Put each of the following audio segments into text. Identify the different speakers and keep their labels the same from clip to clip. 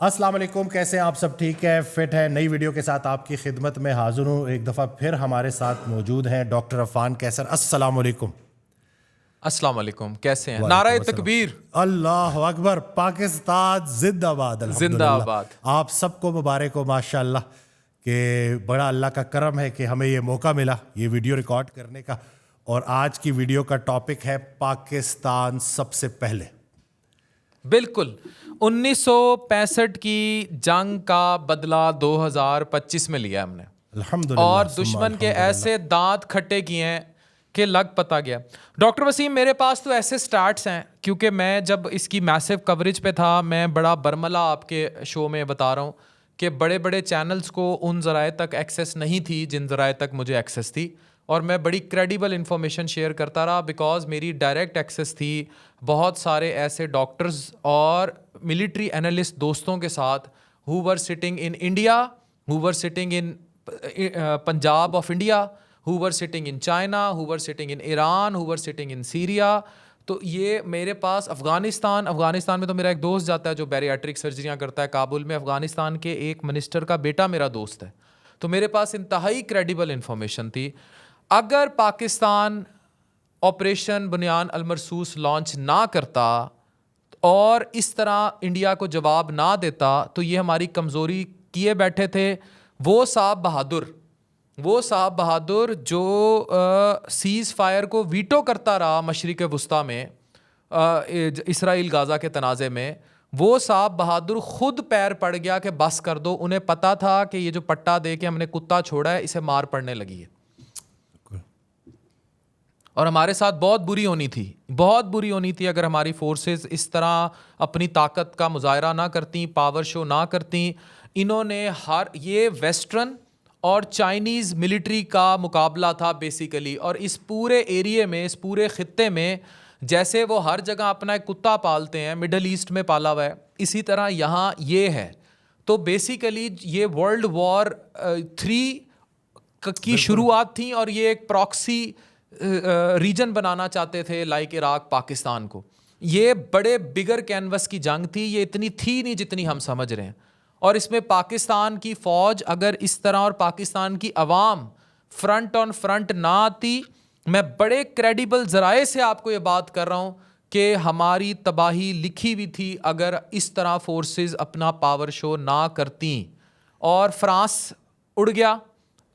Speaker 1: अस्सलाम वालेकुम, कैसे हैं आप? सब ठीक है, फिट है? नई वीडियो के साथ आपकी खिदमत में हाजिर हूँ। एक दफ़ा फिर हमारे साथ मौजूद हैं डॉक्टर अफ़ान कैसर। अस्सलाम वालेकुम।
Speaker 2: अस्सलाम वालेकुम, कैसे हैं?
Speaker 1: वालेकुम
Speaker 2: नाराए
Speaker 1: अस्सलाम।
Speaker 2: तकबीर,
Speaker 1: अल्लाह अकबर, पाकिस्तान जिंदाबाद।
Speaker 2: जिंदाबाद।
Speaker 1: अल्हम्दुलिल्लाह, आप सबको मुबारक हो माशाल्लाह कि बड़ा अल्लाह का करम है कि हमें ये मौका मिला ये वीडियो रिकॉर्ड करने का। और आज की वीडियो का टॉपिक है पाकिस्तान सबसे पहले।
Speaker 2: बिल्कुल 1965 की जंग का बदला 2025 में लिया हमने
Speaker 1: अल्हम्दुलिल्लाह
Speaker 2: और
Speaker 1: सुम्मा
Speaker 2: दुश्मन के
Speaker 1: अल्हम्दुलिल्लाह।
Speaker 2: ऐसे दांत खट्टे किए हैं कि लग पता गया। डॉक्टर वसीम, मेरे पास तो ऐसे स्टार्ट्स हैं क्योंकि मैं जब इसकी मैसिव कवरेज पे था, मैं बड़ा बरमला आपके शो में बता रहा हूँ कि बड़े बड़े चैनल्स को उन ज़राए तक एक्सेस नहीं थी जिन ज़राए तक मुझे एक्सेस थी, और मैं बड़ी क्रेडिबल इंफॉर्मेशन शेयर करता रहा बिकॉज मेरी डायरेक्ट एक्सेस थी बहुत सारे ऐसे डॉक्टर्स और मिलिट्री एनालिस्ट दोस्तों के साथ who were sitting in India, who were sitting in Punjab of India, who were sitting in China, who were sitting in Iran, who were sitting in Syria. तो ये मेरे पास अफ़गानिस्तान में तो मेरा एक दोस्त जाता है जो बैरियाट्रिक सर्जरियाँ करता है काबुल में। अफ़गानिस्तान के एक मिनिस्टर का बेटा मेरा दोस्त है, तो मेरे पास इंतहाई क्रेडिबल इंफॉर्मेशन थी। अगर पाकिस्तान ऑपरेशन बुनियान अलमरसूस लॉन्च ना करता और इस तरह इंडिया को जवाब ना देता तो ये हमारी कमज़ोरी किए बैठे थे। वो साहब बहादुर जो सीज़ फायर को वीटो करता रहा मशरिक़ वस्ता में, इसराइल गाज़ा के तनाज़े में, वो साहब बहादुर खुद पैर पड़ गया कि बस कर दो। उन्हें पता था कि ये जो पट्टा दे के हमने कुत्ता छोड़ा है इसे मार पड़ने लगी है और हमारे साथ बहुत बुरी होनी थी अगर हमारी फोर्सेस इस तरह अपनी ताकत का मुजाहरा ना करती, पावर शो ना करती। इन्होंने ये वेस्टर्न और चाइनीज़ मिलिट्री का मुकाबला था बेसिकली, और इस पूरे एरिए में, इस पूरे ख़ित्ते में जैसे वो हर जगह अपना एक कुत्ता पालते हैं, मिडल ईस्ट में पाला हुआ है, इसी तरह यहाँ ये है। तो बेसिकली ये वर्ल्ड वॉर 3 की शुरुआत थी और ये एक प्रॉक्सी रीजन बनाना चाहते थे लाइक इराक पाकिस्तान को। ये बड़े बिगर कैनवस की जंग थी, ये इतनी थी नहीं जितनी हम समझ रहे हैं। और इसमें पाकिस्तान की फ़ौज अगर इस तरह और पाकिस्तान की अवाम फ्रंट ऑन फ्रंट ना आती, मैं बड़े क्रेडिबल ज़राए से आपको ये बात कर रहा हूँ कि हमारी तबाही लिखी हुई थी अगर इस तरह फोर्सेस अपना पावर शो ना करती। और फ्रांस उड़ गया,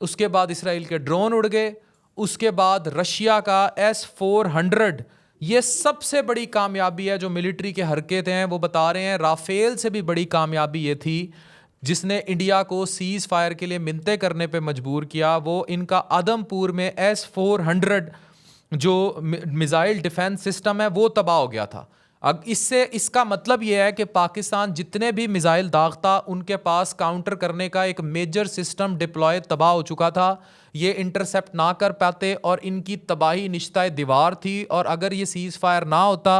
Speaker 2: उसके बाद इसराइल के ड्रोन उड़ गए, उसके बाद रशिया का S-400, ये सबसे बड़ी कामयाबी है जो मिलिट्री के हरकत हैं वो बता रहे हैं। राफेल से भी बड़ी कामयाबी ये थी जिसने इंडिया को सीज़ फायर के लिए मिन्नतें करने पे मजबूर किया। वो इनका आदमपुर में S-400 जो मिसाइल डिफेंस सिस्टम है वो तबाह हो गया था। अब इसका मतलब ये है कि पाकिस्तान जितने भी मिसाइल दागता उनके पास काउंटर करने का एक मेजर सिस्टम डिप्लॉय तबाह हो चुका था। ये इंटरसेप्ट ना कर पाते और इनकी तबाही निश्ता दीवार थी। और अगर ये सीज़ फायर ना होता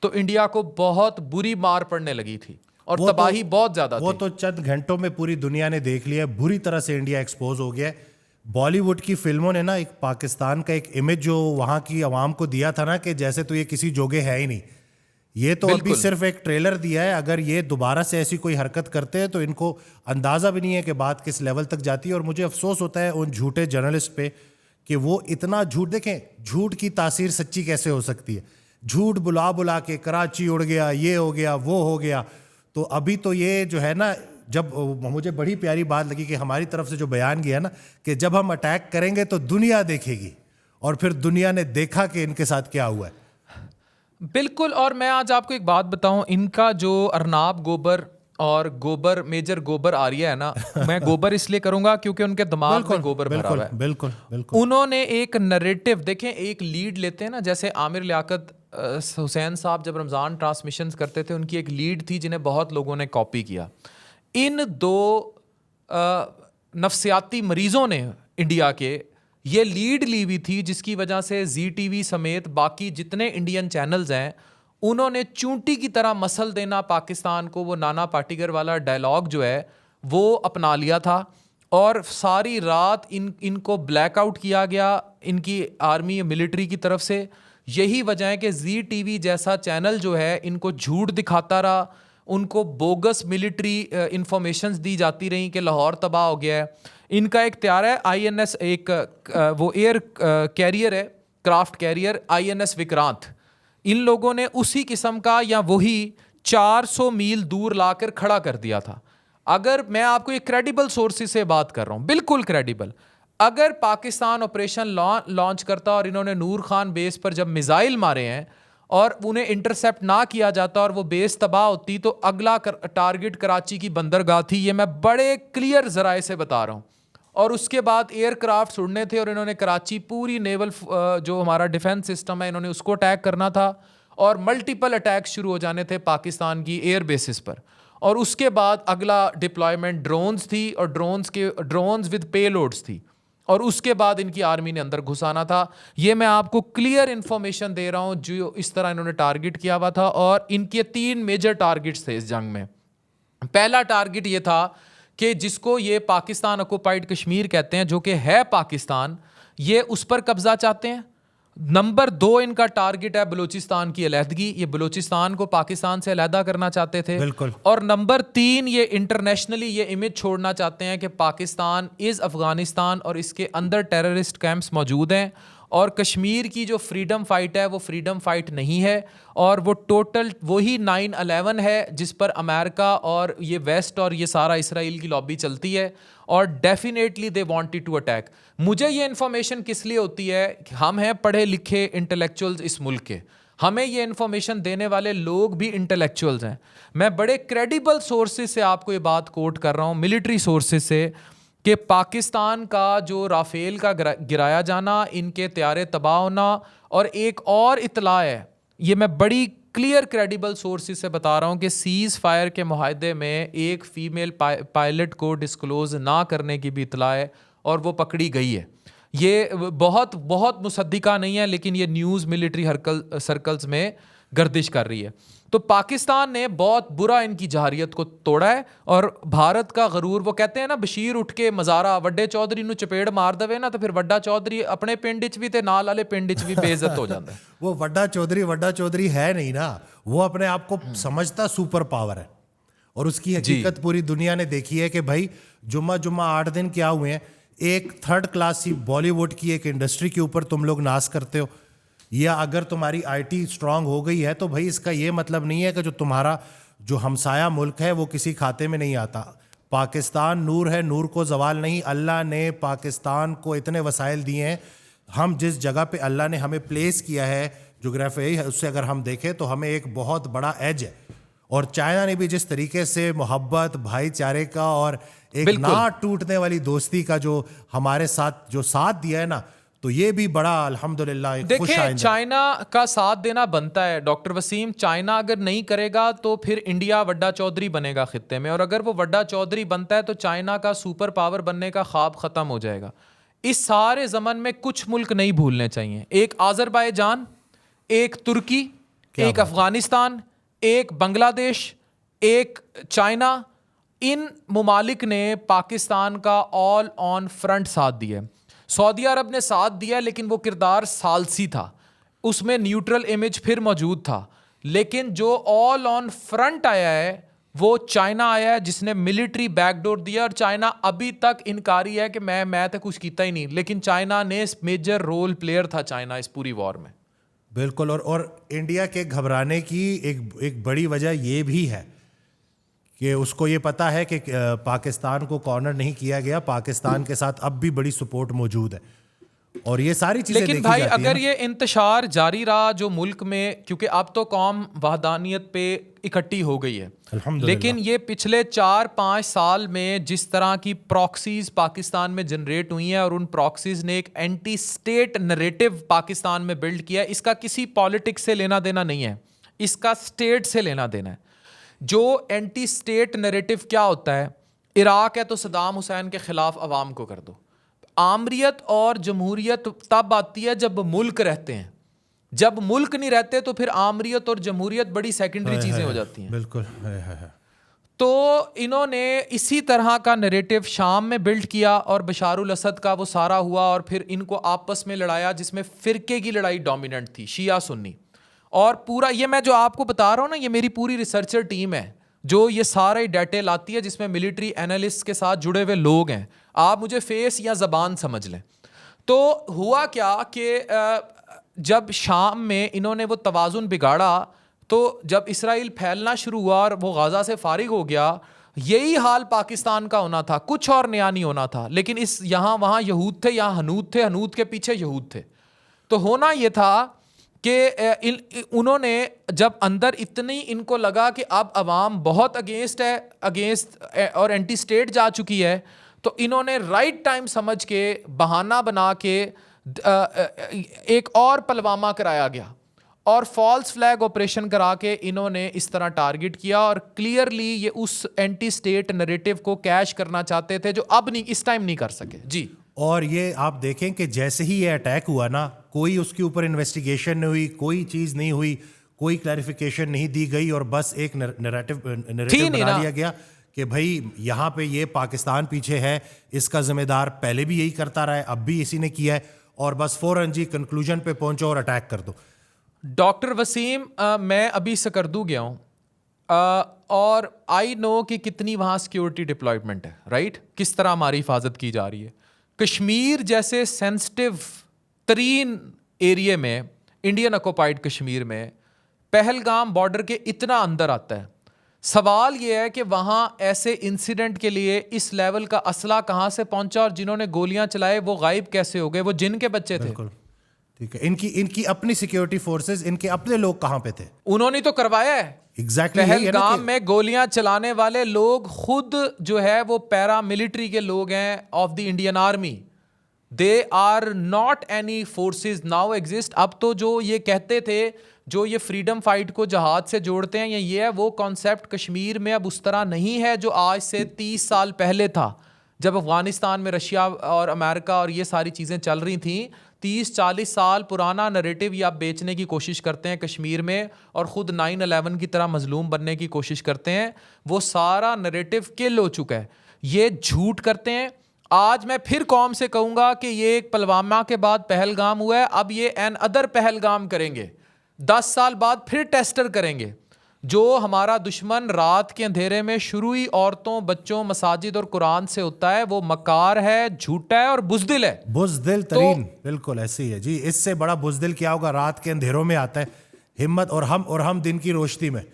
Speaker 2: तो इंडिया को बहुत बुरी मार पड़ने लगी थी और तबाही बहुत ज़्यादा थी।
Speaker 1: वो तो चंद घंटों में पूरी दुनिया ने देख लिया, बुरी तरह से इंडिया एक्सपोज हो गया। बॉलीवुड की फिल्मों ने ना एक पाकिस्तान का एक इमेज जो वहाँ की आवाम को दिया था ना कि जैसे तो ये किसी जोगे है ही नहीं। ये तो अभी सिर्फ एक ट्रेलर दिया है, अगर ये दोबारा से ऐसी कोई हरकत करते हैं तो इनको अंदाज़ा भी नहीं है कि बात किस लेवल तक जाती है। और मुझे अफसोस होता है उन झूठे जर्नलिस्ट पे कि वो इतना झूठ, देखें झूठ की तासीर सच्ची कैसे हो सकती है। झूठ बुला बुला के कराची उड़ गया, ये हो गया, वो हो गया। तो अभी तो ये जो है ना, जब मुझे बड़ी प्यारी बात लगी कि हमारी तरफ से जो बयान गया ना कि जब हम अटैक करेंगे तो दुनिया देखेगी, और फिर दुनिया ने देखा कि इनके साथ क्या हुआ है।
Speaker 2: बिल्कुल। और मैं आज आपको एक बात बताऊं, इनका जो अर्नाब गोबर और गोबर मेजर गोबर आर्या है ना, मैं गोबर इसलिए करूंगा क्योंकि उनके दिमाग में गोबर भरा हुआ है।
Speaker 1: बिल्कुल बिल्कुल।
Speaker 2: उन्होंने एक नरेटिव, देखें एक लीड लेते हैं ना, जैसे आमिर लियाकत हुसैन साहब जब रमज़ान ट्रांसमिशंस करते थे उनकी एक लीड थी जिन्हें बहुत लोगों ने कॉपी किया। इन दो नफ्सियाती मरीजों ने इंडिया के ये लीड ली हुई थी जिसकी वजह से ZTV समेत बाकी जितने इंडियन चैनल्स हैं उन्होंने चूंटी की तरह मसल देना पाकिस्तान को। वो नाना पाटेकर वाला डायलॉग जो है वो अपना लिया था और सारी रात इनको ब्लैकआउट किया गया इनकी आर्मी मिलिट्री की तरफ से। यही वजह है कि ZTV जैसा चैनल जो है इनको झूठ दिखाता रहा, उनको बोगस मिलिट्री इंफॉर्मेशंस दी जाती रही कि लाहौर तबाह हो गया है। इनका एक तैयार है INS, एक वो एयर कैरियर है, क्राफ्ट कैरियर INS विक्रांत। इन लोगों ने उसी किस्म का या वही 400 मील दूर लाकर खड़ा कर दिया था। अगर मैं आपको एक क्रेडिबल सोर्सेज से बात कर रहा हूं, बिल्कुल क्रेडिबल, अगर पाकिस्तान ऑपरेशन लॉन्च करता और इन्होंने नूर खान बेस पर जब मिसाइल मारे हैं और उन्हें इंटरसेप्ट ना किया जाता और वो बेस तबाह होती, तो अगला टारगेट कराची की बंदरगाह थी। ये मैं बड़े क्लियर जराए से बता रहा हूँ। और उसके बाद एयरक्राफ्ट उड़ने थे और इन्होंने कराची पूरी नेवल जो हमारा डिफेंस सिस्टम है, इन्होंने उसको अटैक करना था और मल्टीपल अटैक शुरू हो जाने थे पाकिस्तान की एयर बेसिस पर। और उसके बाद अगला डिप्लॉयमेंट ड्रोन्स थी और ड्रोन्स विद पेलोड्स थी। और उसके बाद इनकी आर्मी ने अंदर घुसाना था। ये मैं आपको क्लियर इंफॉर्मेशन दे रहा हूँ जो इस तरह इन्होंने टारगेट किया हुआ था। और इनके 3 मेजर टारगेट्स थे इस जंग में। पहला टारगेट ये था कि जिसको ये पाकिस्तान ऑक्युपाइड कश्मीर कहते हैं, जो कि है पाकिस्तान, ये उस पर कब्जा चाहते हैं। नंबर 2 इनका टारगेट है बलूचिस्तान की अलहदगी। ये बलूचिस्तान को पाकिस्तान से अलहदा करना चाहते थे।
Speaker 1: बिल्कुल।
Speaker 2: और नंबर 3 ये इंटरनेशनली ये इमेज छोड़ना चाहते हैं कि पाकिस्तान इज़ अफगानिस्तान और इसके अंदर टेररिस्ट कैंप्स मौजूद हैं और कश्मीर की जो फ्रीडम फाइट है वो फ्रीडम फाइट नहीं है और वो टोटल वही 9/11 है जिस पर अमेरिका और ये वेस्ट और ये सारा इसराइल की लॉबी चलती है। और definitely they wanted to attack. मुझे ये इन्फॉर्मेशन किस लिए होती है कि हम हैं पढ़े लिखे इंटेलेक्चुअल्स इस मुल्क के, हमें ये इन्फॉर्मेशन देने वाले लोग भी इंटेलेक्चुअल्स हैं। मैं बड़े क्रेडिबल सोर्सेज से आपको ये बात कोट कर रहा हूँ, मिलिट्री सोर्सेज से, कि पाकिस्तान का जो राफेल का गिराया जाना, इनके तैयारे तबाह होना, और एक और इतला है, ये मैं बड़ी क्लियर क्रेडिबल सोर्सेज से बता रहा हूँ कि सीज़ फायर के मुआहदे में एक फ़ीमेल पायलट को डिस्क्लोज ना करने की भी इतला है और वो पकड़ी गई है। ये बहुत बहुत मुसद्दिका नहीं है, लेकिन ये न्यूज़ मिलिट्री सर्कल्स में गर्दिश कर रही है। तो पाकिस्तान ने बहुत बुरा इनकी जहारियत को तोड़ा है और भारत का गरूर, वो कहते हैं ना, बशीर उठ के मज़ारा वड्डे चौधरी नू चपेड़ मार दवे ना, तो फिर वड्डा चौधरी अपने पिंड च भी ते नाल वाले पिंड च भी बेइज्जत हो जाता है।
Speaker 1: वो वड्डा चौधरी है नहीं ना, वो अपने आप को समझता सुपर पावर है और उसकी हकीकत पूरी दुनिया ने देखी है कि भाई जुम्मा 8 दिन क्या हुए हैं, एक थर्ड क्लास बॉलीवुड की एक इंडस्ट्री के ऊपर तुम लोग नाश करते हो। या अगर तुम्हारी IT स्ट्रांग हो गई है तो भाई इसका ये मतलब नहीं है कि जो तुम्हारा जो हमसाया मुल्क है वो किसी खाते में नहीं आता। पाकिस्तान नूर है, नूर को जवाल नहीं। अल्लाह ने पाकिस्तान को इतने वसाइल दिए हैं, हम जिस जगह पे अल्लाह ने हमें प्लेस किया है जोग्राफी है, उससे अगर हम देखें तो हमें एक बहुत बड़ा एज है। और चाइना ने भी जिस तरीके से मोहब्बत, भाईचारे का और एक ना टूटने वाली दोस्ती का जो हमारे साथ जो साथ दिया है ना, तो ये भी बड़ा अल्हम्दुलिल्लाह
Speaker 2: देखिए, चाइना का साथ देना बनता है डॉक्टर वसीम। चाइना अगर नहीं करेगा तो फिर इंडिया वड्डा चौधरी बनेगा खित्ते में, और अगर वो वड्डा चौधरी बनता है तो चाइना का सुपर पावर बनने का ख्वाब ख़त्म हो जाएगा। इस सारे ज़मन में कुछ मुल्क नहीं भूलने चाहिए, एक आज़रबाईजान, एक तुर्की, एक अफ़गानिस्तान, एक बांग्लादेश, एक चाइना। इन ममालिक ने पाकिस्तान का ऑल ऑन फ्रंट साथ दिया। सऊदी अरब ने साथ दिया लेकिन वो किरदार सालसी था, उसमें न्यूट्रल इमेज फिर मौजूद था। लेकिन जो ऑल ऑन फ्रंट आया है वो चाइना आया है, जिसने मिलिट्री बैकडोर दिया। और चाइना अभी तक इनकारी है कि मैं तो कुछ किया ही नहीं, लेकिन चाइना ने मेजर रोल प्लेयर था चाइना इस पूरी वॉर में।
Speaker 1: बिल्कुल। और इंडिया के घबराने की एक बड़ी वजह ये भी है कि उसको ये पता है कि पाकिस्तान को कॉर्नर नहीं किया गया, पाकिस्तान के साथ अब भी बड़ी सपोर्ट मौजूद है और ये सारी चीजें
Speaker 2: लेकिन भाई अगर ये इंतशार जारी रहा जो मुल्क में, क्योंकि अब तो कौम वहदानियत पे इकट्ठी हो गई है, लेकिन ये पिछले 4-5 साल में जिस तरह की प्रॉक्सीज पाकिस्तान में जनरेट हुई हैं और उन प्रॉक्सीज ने एक एंटी स्टेट नैरेटिव पाकिस्तान में बिल्ड किया है, इसका किसी पॉलिटिक्स से लेना देना नहीं है, इसका स्टेट से लेना देना है। जो एंटी स्टेट नैरेटिव क्या होता है, इराक है तो सदाम हुसैन के खिलाफ अवाम को कर दो। आमरियत और जमहूरियत तब आती है जब मुल्क रहते हैं, जब मुल्क नहीं रहते तो फिर आमरियत और जमहूरियत बड़ी सेकेंडरी चीजें हो जाती हैं।
Speaker 1: बिल्कुल।
Speaker 2: तो इन्होंने इसी तरह का नैरेटिव शाम में बिल्ड किया और बशारुल असद का वो सारा हुआ और फिर इनको आपस में लड़ाया, जिसमें फिरके की लड़ाई डोमिनेंट थी, शिया सुन्नी। और पूरा ये मैं जो आपको बता रहा हूँ ना, ये मेरी पूरी रिसर्चर टीम है, जो ये सारे डाटे लाती है, जिसमें मिलिट्री एनालिस्ट के साथ जुड़े हुए लोग हैं। आप मुझे फेस या ज़बान समझ लें। तो हुआ क्या कि जब शाम में इन्होंने वो तवाज़ुन बिगाड़ा, तो जब इसराइल फैलना शुरू हुआ और वो गाज़ा से फारिग हो गया, यही हाल पाकिस्तान का होना था, कुछ और नया नहीं होना था। लेकिन इस यहाँ वहाँ यहूद थे, यहाँ हनूद थे, हनूद के पीछे यहूद थे। तो होना ये था कि उन्होंने जब अंदर इतनी इनको लगा कि अब अवाम बहुत अगेंस्ट और एंटी स्टेट जा चुकी है, तो इन्होंने राइट टाइम समझ के बहाना बना के एक और पुलवामा कराया गया और फॉल्स फ्लैग ऑपरेशन करा के इन्होंने इस तरह टारगेट किया और क्लियरली ये उस एंटी स्टेट नैरेटिव को कैश करना चाहते थे, जो अब नहीं, इस टाइम नहीं कर सके जी।
Speaker 1: और ये आप देखें कि जैसे ही ये अटैक हुआ ना, कोई उसके ऊपर इन्वेस्टिगेशन नहीं हुई, कोई चीज़ नहीं हुई, कोई क्लैरिफिकेशन नहीं दी गई और बस एक नैरेटिव बना लिया गया कि भाई यहाँ पे ये पाकिस्तान पीछे है, इसका जिम्मेदार पहले भी यही करता रहा है, अब भी इसी ने किया है, और बस फौरन जी कंक्लूजन पे पहुंचो और अटैक कर दो।
Speaker 2: डॉक्टर वसीम, मैं अभी सकर्दू गया हूँ और आई नो कि कितनी वहाँ सिक्योरिटी डिप्लॉयमेंट है, राइट? किस तरह हमारी हिफाजत की जा रही है। कश्मीर जैसे सेंसिटिव तरीन एरिया में, इंडियन ऑक्युपाइड कश्मीर में, पहलगाम बॉर्डर के इतना अंदर आता है। सवाल ये है कि वहाँ ऐसे इंसिडेंट के लिए इस लेवल का असला कहाँ से पहुंचा, और जिन्होंने गोलियां चलाए वो गायब कैसे हो गए? वो जिन के बच्चे थे।
Speaker 1: ठीक है, इनकी अपनी सिक्योरिटी फोर्सेस, इनके अपने लोग कहाँ पे थे?
Speaker 2: उन्होंने तो करवाया है।
Speaker 1: एग्जैक्टली
Speaker 2: पहलगाम में गोलियां चलाने वाले लोग खुद जो है वो पैरा मिलिट्री के लोग हैं of the Indian army. They are not any forces now exist. अब तो जो ये कहते थे, जो ये फ्रीडम फाइट को जहाज से जोड़ते हैं, ये है वो कॉन्सेप्ट कश्मीर में अब उस तरह नहीं है जो आज से 30 साल पहले था, जब अफगानिस्तान में रशिया और अमेरिका और ये सारी चीज़ें चल रही थी। 30-40 साल पुराना नैरेटिव ये आप बेचने की कोशिश करते हैं कश्मीर में, और ख़ुद 9/11 की तरह मजलूम बनने की कोशिश करते हैं। वो सारा नैरेटिव किल हो चुका है, ये झूठ करते हैं। आज मैं फिर कौम से कहूँगा कि ये एक पुलवामा के बाद पहलगाम हुआ है, अब ये एन अदर पहलगाम करेंगे। 10 साल बाद फिर टेस्टर करेंगे। जो हमारा दुश्मन रात के अंधेरे में शुरू ही औरतों, बच्चों, मसाजिद और कुरान से होता है, वो मकार है, झूठा है और बुज़दिल है।
Speaker 1: बुज़दिल तरीन, बिल्कुल ऐसे ही है जी। इससे बड़ा बुज़दिल क्या होगा? रात के अंधेरों में आता है हिम्मत, और हम दिन की रोशनी में।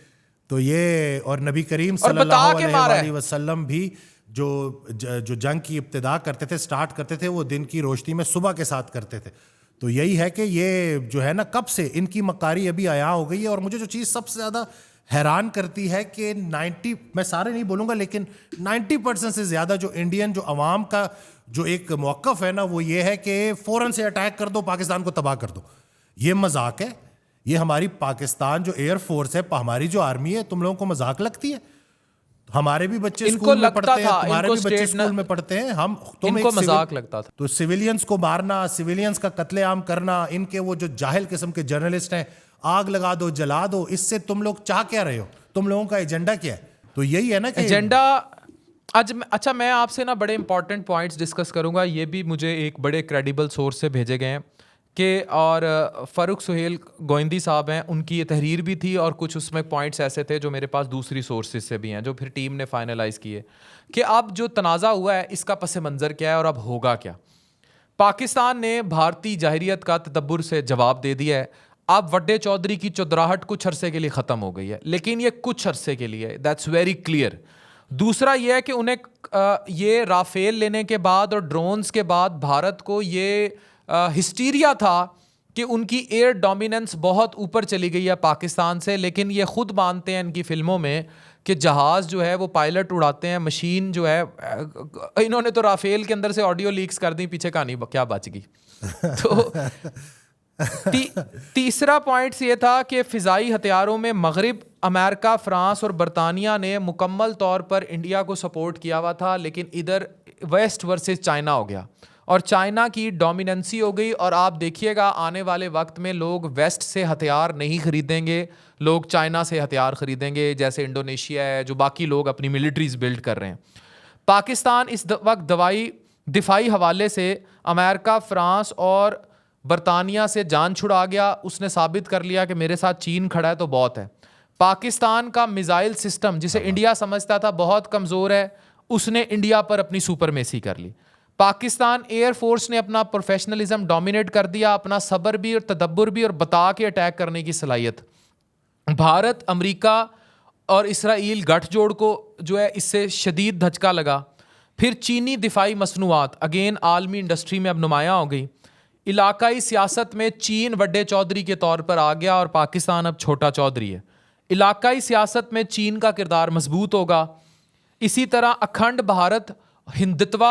Speaker 1: तो ये, और नबी करीम सल्लल्लाहु अलैहि वसल्लम भी जो जंग की इब्तिदा करते थे, स्टार्ट करते थे, वो दिन की रोशनी में सुबह के साथ करते थे। तो यही है कि ये जो है ना, कब से इनकी मक्कारी अभी आया हो गई है। और मुझे जो चीज़ सबसे ज़्यादा हैरान करती है कि 90, मैं सारे नहीं बोलूँगा, लेकिन 90% से ज़्यादा जो इंडियन, जो अवाम का जो एक मौक़िफ़ है ना, वो ये है कि फ़ौरन से अटैक कर दो, पाकिस्तान को तबाह कर दो। ये मजाक है। ये हमारी पाकिस्तान जो एयरफोर्स है, हमारी जो आर्मी है, तुम लोगों को मजाक लगती है? हमारे भी बच्चे स्कूल में पढ़ते हैं, तुम्हारे भी बच्चे स्कूल में पढ़ते हैं।
Speaker 2: इनको मजाक लगता था।
Speaker 1: तो सिविलियंस को मारना, सिविलियंस का कत्लेआम करना, इनके वो जो जाहिल किस्म के जर्नलिस्ट हैं, आग लगा दो, जला दो, इससे तुम लोग चाह क्या रहे हो? तुम लोगों का एजेंडा क्या है? तो यही है ना कि
Speaker 2: एजेंडा। अच्छा, मैं आपसे ना बड़े इंपॉर्टेंट पॉइंट्स डिस्कस करूंगा। ये भी मुझे एक बड़े क्रेडिबल सोर्स से भेजे गए हैं कि, और फ़ारूक सुहेल गोइंदी साहब हैं, उनकी ये तहरीर भी थी और कुछ उसमें पॉइंट्स ऐसे थे जो मेरे पास दूसरी सोर्सेज से भी हैं, जो फिर टीम ने फाइनलाइज़ किए कि अब जो तनाज़ा हुआ है इसका पस मंज़र क्या है और अब होगा क्या। पाकिस्तान ने भारतीय जाहिरियत का तदब्बुर से जवाब दे दिया है। अब वड्डे चौधरी की चौधराहट कुछ अरसे के लिए ख़त्म हो गई है, लेकिन ये कुछ अरसे के लिए, दैट्स वेरी क्लियर। दूसरा ये है कि उन्हें ये राफेल लेने के बाद और ड्रोन्स के बाद भारत को ये हिस्टीरिया था कि उनकी एयर डोमिनेंस बहुत ऊपर चली गई है पाकिस्तान से। लेकिन ये खुद मानते हैं इनकी फिल्मों में कि जहाज़ जो है वो पायलट उड़ाते हैं, मशीन जो है, इन्होंने तो राफेल के अंदर से ऑडियो लीक्स कर दी, पीछे कहानी क्या बच गई। तो तीसरा पॉइंट्स ये था कि फ़िज़ाई हथियारों में मगरिब, अमेरिका, फ़्रांस और बरतानिया ने मुकम्मल तौर पर इंडिया को सपोर्ट किया हुआ था, लेकिन इधर वेस्ट वर्सेस चाइना हो गया और चाइना की डोमिनेंसी हो गई। और आप देखिएगा आने वाले वक्त में लोग वेस्ट से हथियार नहीं खरीदेंगे, लोग चाइना से हथियार खरीदेंगे, जैसे इंडोनेशिया है, जो बाकी लोग अपनी मिलिट्रीज बिल्ड कर रहे हैं। पाकिस्तान इस वक्त दिफाई हवाले से अमेरिका, फ़्रांस और बरतानिया से जान छुड़ा गया। उसने साबित कर लिया कि मेरे साथ चीन खड़ा है तो बहुत है। पाकिस्तान का मिसाइल सिस्टम जिसे इंडिया समझता था बहुत कमज़ोर है, उसने इंडिया पर अपनी सुपरमेसी कर ली। पाकिस्तान एयरफोर्स ने अपना प्रोफेशनलिज्म डोमिनेट कर दिया, अपना सब्र भी और तदब्बर भी और बता के अटैक करने की सलाहियत। भारत, अमेरिका और इसराइल गठजोड़ को जो है इससे शदीद धचका लगा। फिर चीनी दिफाई मसनूआत अगेन आलमी इंडस्ट्री में अब नुमायाँ हो गई। इलाकाई सियासत में चीन बड़े चौधरी के तौर पर आ गया और पाकिस्तान अब छोटा चौधरी है। इलाकाई सियासत में चीन का किरदार मजबूत होगा। इसी तरह अखंड भारत, हिंदुत्व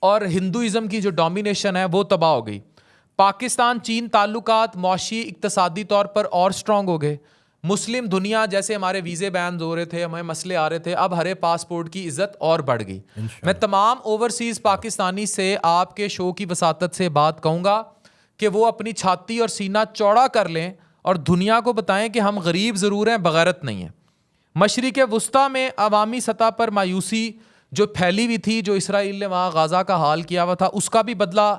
Speaker 2: और हिंदुइज़म की जो डोमिनेशन है वो तबाह हो गई। पाकिस्तान चीन ताल्लुकात मौशी इक्तसादी तौर पर और स्ट्रॉन्ग हो गए। मुस्लिम दुनिया, जैसे हमारे वीज़े बैन हो रहे थे, हमें मसले आ रहे थे, अब हरे पासपोर्ट की इज़्ज़त और बढ़ गई। मैं तमाम ओवरसीज़ पाकिस्तानी से आपके शो की वसातत से बात कहूँगा कि वो अपनी छाती और सीना चौड़ा कर लें और दुनिया को बताएं कि हम गरीब ज़रूर हैं, बगैरत नहीं हैं। मशरिक़ वस्ता में अवामी सतह पर मायूसी जो फैली हुई थी, जो इसराइल ने वहाँ गाज़ा का हाल किया हुआ था, उसका भी बदला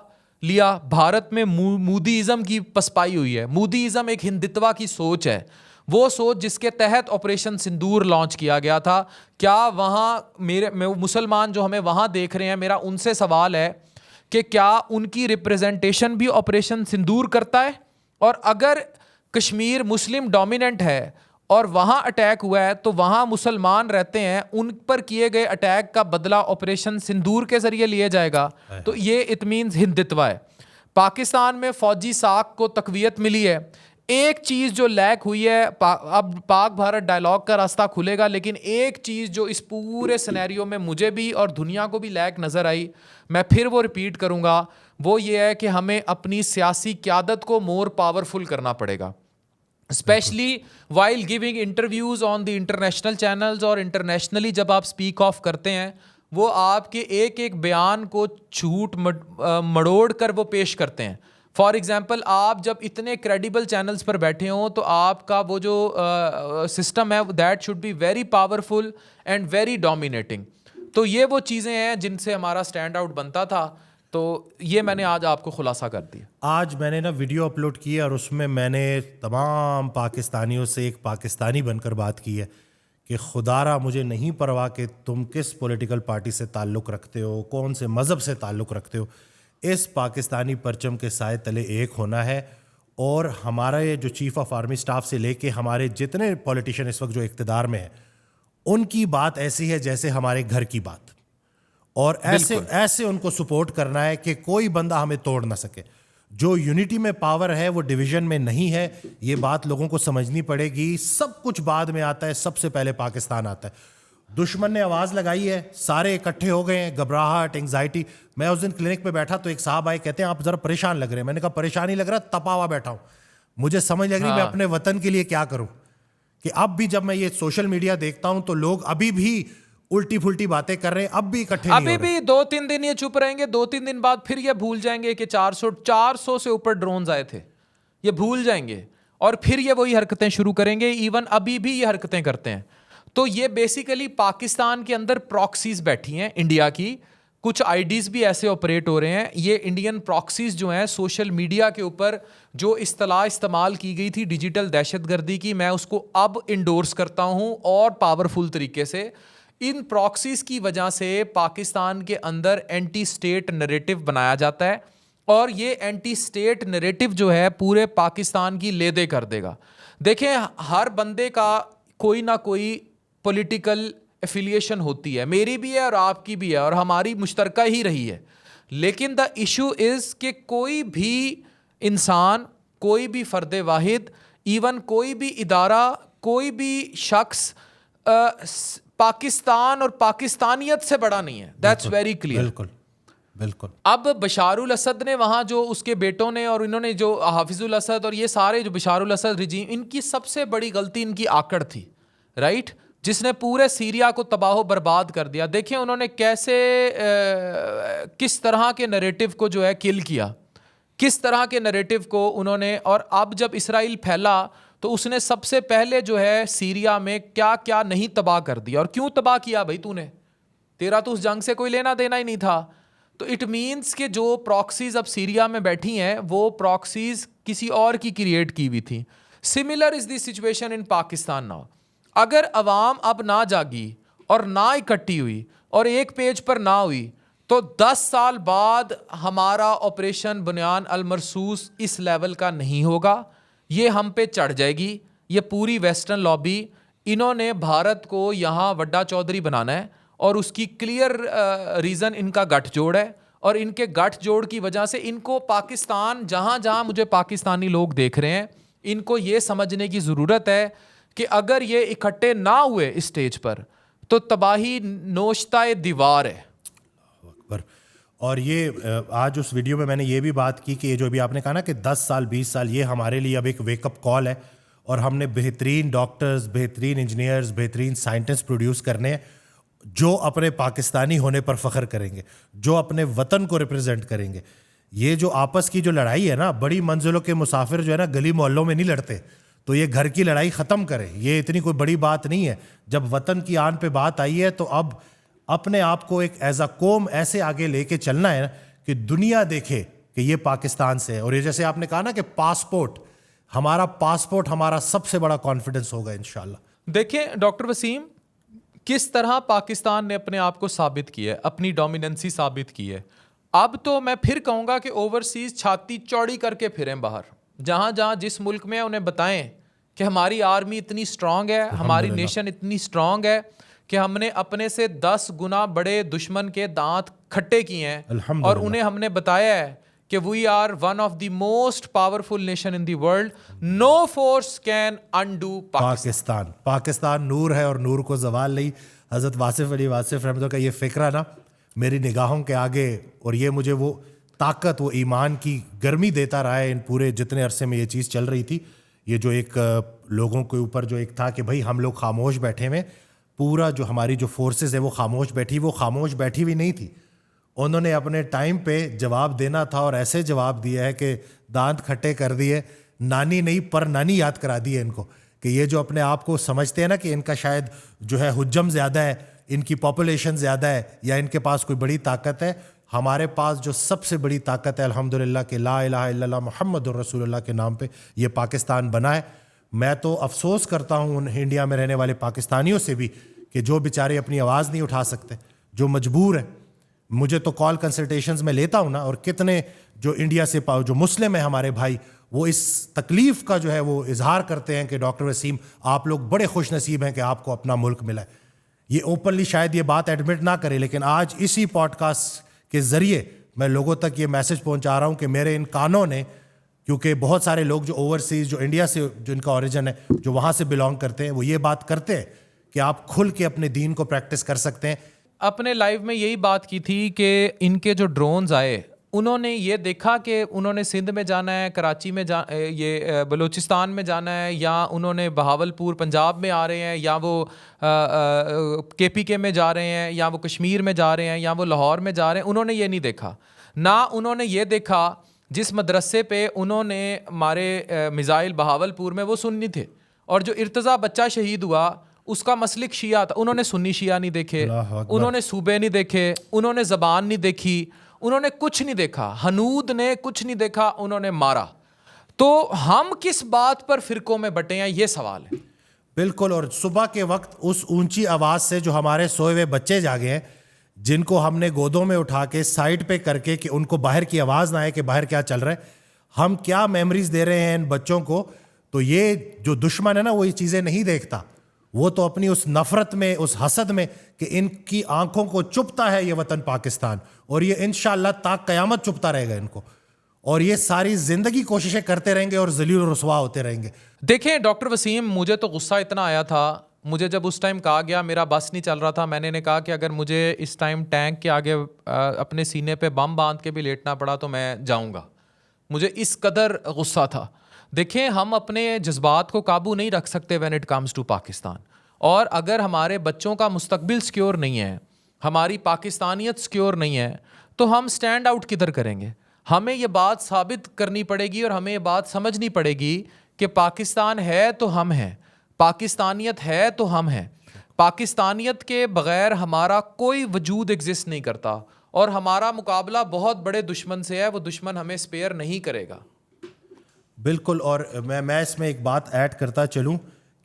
Speaker 2: लिया। भारत में मोदीइज़म की पसपाई हुई है। मोदीइज़म एक हिंदुत्व की सोच है, वो सोच जिसके तहत ऑपरेशन सिंदूर लॉन्च किया गया था। क्या वहाँ मुसलमान जो हमें वहाँ देख रहे हैं, मेरा उनसे सवाल है कि क्या उनकी रिप्रेजेंटेशन भी ऑपरेशन सिंदूर करता है? और अगर कश्मीर मुस्लिम डोमिनेंट है और वहाँ अटैक हुआ है तो वहाँ मुसलमान रहते हैं, उन पर किए गए अटैक का बदला ऑपरेशन सिंदूर के ज़रिए लिया जाएगा, तो ये इट मीन्स हिंदुत्व है। पाकिस्तान में फ़ौजी साख को तक़वियत मिली है। एक चीज़ जो लैक हुई है, अब पाक भारत डायलॉग का रास्ता खुलेगा, लेकिन एक चीज़ जो इस पूरे सिनेरियो में मुझे भी और दुनिया को भी लैक नज़र आई, मैं फिर वो रिपीट करूँगा, वो ये है कि हमें अपनी सियासी क़यादत को मोर पावरफुल करना पड़ेगा। Specially while giving interviews on the international channels, और इंटरनेशनली जब आप स्पीक ऑफ करते हैं, वो आपके एक एक बयान को झूठ मड़ोड़ कर वो पेश करते हैं। फॉर एग्ज़ाम्पल, आप जब इतने क्रेडिबल चैनल्स पर बैठे हों तो आपका वो जो सिस्टम है that should be very powerful and very dominating. तो ये वो चीज़ें हैं जिनसे हमारा स्टैंड आउट बनता था। तो ये मैंने आज आपको खुलासा कर दिया।
Speaker 1: आज मैंने ना वीडियो अपलोड की है और उसमें मैंने तमाम पाकिस्तानियों से एक पाकिस्तानी बनकर बात की है कि खुदारा मुझे नहीं परवाह कि तुम किस पॉलिटिकल पार्टी से ताल्लुक़ रखते हो, कौन से मज़हब से ताल्लुक़ रखते हो, इस पाकिस्तानी परचम के साए तले एक होना है। और हमारा ये जो चीफ ऑफ आर्मी स्टाफ से लेके हमारे जितने पॉलिटिशियन इस वक्त जो इक़्तिदार में हैं, उनकी बात ऐसी है जैसे हमारे घर की बात, और ऐसे उनको सपोर्ट करना है कि कोई बंदा हमें तोड़ ना सके। जो यूनिटी में पावर है वो डिवीजन में नहीं है, ये बात लोगों को समझनी पड़ेगी। सब कुछ बाद में आता है, सबसे पहले पाकिस्तान आता है। दुश्मन ने आवाज़ लगाई है, सारे इकट्ठे हो गए हैं, घबराहट, एंग्जाइटी। मैं उस दिन क्लिनिक पे बैठा तो एक साहब आए, कहते हैं आप ज़रा परेशान लग रहे हैं। मैंने कहा परेशान ही लग रहा, तपा हुआ बैठा हूँ, मुझे समझ लग रही मैं अपने वतन के लिए क्या करूँ। कि अब भी जब मैं ये सोशल मीडिया देखता हूँ तो लोग अभी भी उल्टी फुल्टी बातें कर रहे हैं, अब भी इकट्ठे नहीं हो रहे।
Speaker 2: अभी भी 2-3 दिन ये चुप रहेंगे, 2-3 दिन बाद फिर ये भूल जाएंगे कि 400 से ऊपर ड्रोन्स आए थे, ये भूल जाएंगे और फिर ये वही हरकतें शुरू करेंगे। इवन अभी भी ये हरकतें करते हैं। तो ये बेसिकली पाकिस्तान के अंदर प्रॉक्सीज बैठी हैं इंडिया की, कुछ आईडीज़ भी ऐसे ऑपरेट हो रहे हैं। ये इंडियन प्रॉक्सीज जो हैं सोशल मीडिया के ऊपर जो इस्तेलाह इस्तेमाल की गई थी डिजिटल दहशतगर्दी की, मैं उसको अब इंडोर्स करता हूँ और पावरफुल तरीके से। इन प्रॉक्सीज की वजह से पाकिस्तान के अंदर एंटी स्टेट नैरेटिव बनाया जाता है और ये एंटी स्टेट नैरेटिव जो है पूरे पाकिस्तान की लेदे कर देगा। देखें, हर बंदे का कोई ना कोई पॉलिटिकल एफिलिएशन होती है, मेरी भी है और आपकी भी है और हमारी मुश्तरका ही रही है। लेकिन द इशू इज़ कि कोई भी इंसान, कोई भी फ़र्द वाहिद, इवन कोई भी इदारा, कोई भी शख्स पाकिस्तान और पाकिस्तानियत से बड़ा नहीं है। That's very clear.
Speaker 1: बिल्कुल बिल्कुल।
Speaker 2: अब बशारुल असद ने वहाँ जो उसके बेटों ने और इन्होंने जो हाफिजुल असद और ये सारे जो बशारुल असद रिजीम, इनकी सबसे बड़ी गलती इनकी आकड़ थी, राइट, जिसने पूरे सीरिया को तबाह बर्बाद कर दिया। देखें उन्होंने कैसे किस तरह के नैरेटिव को जो है किल किया, किस तरह के नैरेटिव को उन्होंने। और अब जब इसराइल फैला तो उसने सबसे पहले जो है सीरिया में क्या क्या नहीं तबाह कर दिया। और क्यों तबाह किया भाई तूने, तेरा तो उस जंग से कोई लेना देना ही नहीं था। तो इट मीन्स कि जो प्रॉक्सीज अब सीरिया में बैठी हैं वो प्रॉक्सीज किसी और की क्रिएट की हुई थी। Similar is the situation in Pakistan now. अगर अवाम अब ना जागी और ना इकट्ठी हुई और एक पेज पर ना हुई तो 10 साल बाद हमारा ऑपरेशन बुनियान अल मरसूस इस लेवल का नहीं होगा। ये हम पे चढ़ जाएगी। ये पूरी वेस्टर्न लॉबी, इन्होंने भारत को यहाँ वड्डा चौधरी बनाना है और उसकी क्लियर रीज़न इनका गठजोड़ है। और इनके गठजोड़ की वजह से इनको पाकिस्तान, जहाँ जहाँ मुझे पाकिस्तानी लोग देख रहे हैं, इनको ये समझने की ज़रूरत है कि अगर ये इकट्ठे ना हुए इस स्टेज पर तो तबाही नोश्ता दीवार है।
Speaker 1: अकबर। और ये आज उस वीडियो में मैंने ये भी बात की कि ये जो भी आपने कहा ना कि 10 साल 20 साल, ये हमारे लिए अब एक वेकअप कॉल है और हमने बेहतरीन डॉक्टर्स, बेहतरीन इंजीनियर्स, बेहतरीन साइंटिस्ट प्रोड्यूस करने हैं जो अपने पाकिस्तानी होने पर फ़ख्र करेंगे, जो अपने वतन को रिप्रेजेंट करेंगे। ये जो आपस की जो लड़ाई है ना, बड़ी मंजिलों के मुसाफिर जो है ना गली मोहल्लों में नहीं लड़ते, तो ये घर की लड़ाई ख़त्म करें। ये इतनी कोई बड़ी बात नहीं है। जब वतन की आन पे बात आई है तो अब अपने आप को एक एज अ कौम ऐसे आगे लेके चलना है कि दुनिया देखे कि ये पाकिस्तान से है। और ये जैसे आपने कहा ना कि पासपोर्ट हमारा सबसे बड़ा कॉन्फिडेंस होगा इंशाल्लाह।
Speaker 2: देखें डॉक्टर वसीम, किस तरह पाकिस्तान ने अपने आप को साबित किया है, अपनी डोमिनेंसी साबित की है। अब तो मैं फिर कहूँगा कि ओवरसीज़ छाती चौड़ी करके फिरें बाहर, जहाँ जहाँ जिस मुल्क में उन्हें बताएं कि हमारी आर्मी इतनी स्ट्रांग है, हमारी नेशन इतनी स्ट्रांग है कि हमने अपने से 10 गुना बड़े दुश्मन के दांत खट्टे किए हैं और उन्हें हमने बताया है कि we are one of the most powerful nation in the world. No force can undo Pakistan.
Speaker 1: Pakistan नूर है और नूर को जवाल नहीं। हज़रत वासिफ अली वासिफ रहमतुल्लाह का ये फ़िक्रा ना मेरी निगाहों के आगे, और ये मुझे वो ताकत, वो ईमान की गर्मी देता रहा है इन पूरे जितने अरसे में ये चीज़ चल रही थी। ये जो एक लोगों के ऊपर जो एक था कि भाई हम लोग खामोश बैठे हुए, पूरा जो हमारी जो फोर्सेस है वो खामोश बैठी हुई नहीं थी। उन्होंने अपने टाइम पे जवाब देना था और ऐसे जवाब दिया है कि दांत खट्टे कर दिए। नानी नहीं पर नानी याद करा दी है इनको कि ये जो अपने आप को समझते हैं ना कि इनका शायद जो है हुज्जम ज़्यादा है, इनकी पॉपुलेशन ज़्यादा है या इनके पास कोई बड़ी ताकत है। हमारे पास जो सबसे बड़ी ताकत है अल्हम्दुलिल्लाह कि ला इलाहा इल्लल्लाह मुहम्मदुर रसूलुल्लाह के नाम पे ये पाकिस्तान बना है। मैं तो अफसोस करता हूँ उन इंडिया में रहने वाले पाकिस्तानियों से भी कि जो बेचारे अपनी आवाज़ नहीं उठा सकते, जो मजबूर है। मुझे तो कॉल कंसल्टेशंस में लेता हूँ ना, और कितने जो इंडिया से जो मुस्लिम है हमारे भाई, वो इस तकलीफ़ का जो है वो इजहार करते हैं कि डॉक्टर वसीम आप लोग बड़े खुश नसीब हैं कि आपको अपना मुल्क मिला है। ये ओपनली शायद ये बात एडमिट ना करे, लेकिन आज इसी पॉडकास्ट के ज़रिए मैं लोगों तक ये मैसेज पहुंचा रहा हूं कि मेरे इन कानों ने, क्योंकि बहुत सारे लोग जो ओवरसीज़, जो इंडिया से जिनका ओरिजिन है, जो वहाँ से बिलोंग करते हैं, वो ये बात करते हैं कि आप खुल के अपने दीन को प्रैक्टिस कर सकते हैं।
Speaker 2: अपने लाइव में यही बात की थी कि इनके जो ड्रोन्स आए, उन्होंने ये देखा कि उन्होंने सिंध में जाना है, कराची में ये बलूचिस्तान में जाना है, या उन्होंने बहावलपुर पंजाब में आ रहे हैं, या वो KPK में जा रहे हैं, या वो कश्मीर में जा रहे हैं, या वो लाहौर में जा रहे हैं। उन्होंने ये नहीं देखा। ना उन्होंने ये देखा जिस मदरसे पे उन्होंने मारे मिज़ाइल बहावलपुर में वो सुन्नी थे, और जो इर्तज़ा बच्चा शहीद हुआ उसका मसलिक शिया था। उन्होंने सुन्नी शिया नहीं देखे, उन्होंने सूबे नहीं देखे, उन्होंने ज़बान नहीं देखी, उन्होंने कुछ नहीं देखा। हनूद ने कुछ नहीं देखा, उन्होंने मारा। तो हम किस बात पर फिरकों में बटे हैं, ये सवाल है।
Speaker 1: बिल्कुल। और सुबह के वक्त उस ऊंची आवाज़ से जो हमारे सोए हुए बच्चे जागे हैं, जिनको हमने गोदों में उठा के साइड पे करके कि उनको बाहर की आवाज़ ना आए कि बाहर क्या चल रहा है, हम क्या मेमोरीज दे रहे हैं इन बच्चों को। तो ये जो दुश्मन है ना, वो ये चीज़ें नहीं देखता। वो तो अपनी उस नफरत में, उस हसद में कि इनकी आंखों को चुपता है ये वतन पाकिस्तान, और ये इंशाअल्लाह ताक क़यामत चुपता रहेगा इनको, और ये सारी ज़िंदगी कोशिशें करते रहेंगे और ज़लील और रुसवा होते रहेंगे।
Speaker 2: देखें डॉक्टर वसीम, मुझे तो गुस्सा इतना आया था, मुझे जब उस टाइम कहा गया, मेरा बस नहीं चल रहा था, मैंने ने कहा कि अगर मुझे इस टाइम टैंक के आगे अपने सीने पे बम बांध के भी लेटना पड़ा तो मैं जाऊंगा। मुझे इस कदर गुस्सा था। देखें, हम अपने जज्बात को काबू नहीं रख सकते when it comes to Pakistan, और अगर हमारे बच्चों का मुस्तकबिल सिक्योर नहीं है, हमारी पाकिस्तानियत सिक्योर नहीं है, तो हम स्टैंड आउट किधर करेंगे। हमें ये बात साबित करनी पड़ेगी और हमें ये बात समझनी पड़ेगी कि पाकिस्तान है तो हम हैं, पाकिस्तानियत है तो हम हैं। पाकिस्तानियत के बग़ैर हमारा कोई वजूद एग्जिस्ट नहीं करता, और हमारा मुकाबला बहुत बड़े दुश्मन से है, वो दुश्मन हमें स्पेयर नहीं करेगा।
Speaker 1: बिल्कुल। और मैं इसमें एक बात ऐड करता चलूँ,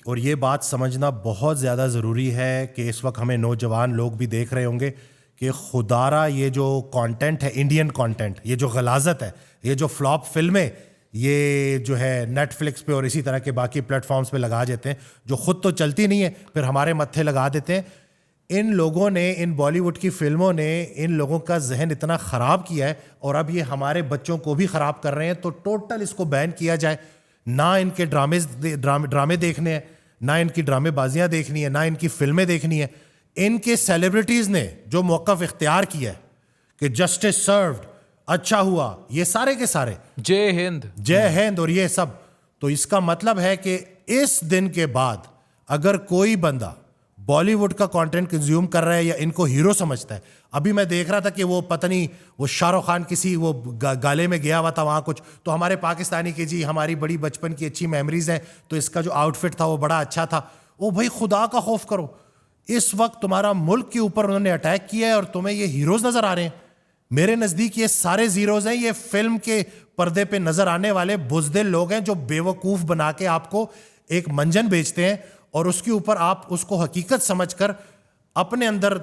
Speaker 1: और ये बात समझना बहुत ज़्यादा ज़रूरी है कि इस वक्त हमें नौजवान लोग भी देख रहे होंगे कि खुदारा ये जो कंटेंट है, इंडियन कंटेंट, ये जो गलाजत है, ये जो फ्लॉप फिल्में ये जो है नेटफ्लिक्स पे और इसी तरह के बाकी प्लेटफॉर्म्स पे लगा देते हैं, जो खुद तो चलती नहीं है फिर हमारे मत्थे लगा देते हैं। इन लोगों ने, इन बॉलीवुड की फिल्मों ने इन लोगों का जहन इतना ख़राब किया है और अब ये हमारे बच्चों को भी ख़राब कर रहे हैं। तो टोटल इसको बैन किया जाए। ना इनके ड्रामे देखने हैं, ना इनकी ड्रामेबाजियाँ देखनी है, ना इनकी फिल्में देखनी है। इनके सेलिब्रिटीज़ ने जो मौक़िफ़ इख्तियार किया है कि जस्टिस सर्व्ड, अच्छा हुआ, ये सारे के सारे
Speaker 2: जय हिंद,
Speaker 1: जय हिंद और ये सब, तो इसका मतलब है कि इस दिन के बाद अगर कोई बंदा बॉलीवुड का कंटेंट कंज्यूम कर रहा है या इनको हीरो समझता है। अभी मैं देख रहा था कि वो पता नहीं वो शाहरुख खान किसी वो गाले में गया हुआ था वहाँ कुछ, तो हमारे पाकिस्तानी के जी हमारी बड़ी बचपन की अच्छी मेमोरीज हैं, तो इसका जो आउटफिट था वो बड़ा अच्छा था। ओ भाई खुदा का खौफ करो, इस वक्त तुम्हारा मुल्क के ऊपर उन्होंने अटैक किया है और तुम्हें ये हीरोज नजर आ रहे हैं। मेरे नज़दीक ये सारे जीरोज हैं, ये फिल्म के पर्दे पे नजर आने वाले बुज़दिल लोग हैं जो बेवकूफ़ बना के आपको एक मंजन बेचते हैं और उसके ऊपर आप उसको हकीकत समझकर अपने अंदर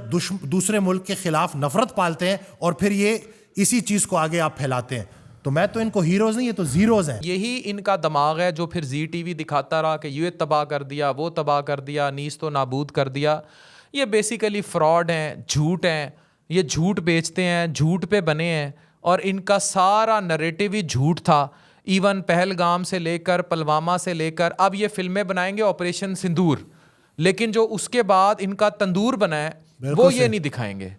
Speaker 1: दूसरे मुल्क के खिलाफ नफरत पालते हैं और फिर ये इसी चीज़ को आगे आप फैलाते हैं। तो मैं तो इनको हीरोज़ नहीं, ये तो ज़ीरोज़ हैं।
Speaker 2: यही इनका दिमाग है जो फिर जी टीवी दिखाता रहा कि ये तबाह कर दिया, वो तबाह कर दिया, नीस तो नाबूद कर दिया। ये बेसिकली फ्रॉड हैं, झूठ हैं, ये झूठ बेचते हैं, झूठ पे बने हैं और इनका सारा नरेटिव ही झूठ था। इवन पहलगाम से लेकर पुलवामा से लेकर अब ये फिल्में बनाएंगे ऑपरेशन सिंदूर, लेकिन जो उसके बाद इनका तंदूर बना है वो ये नहीं दिखाएंगे,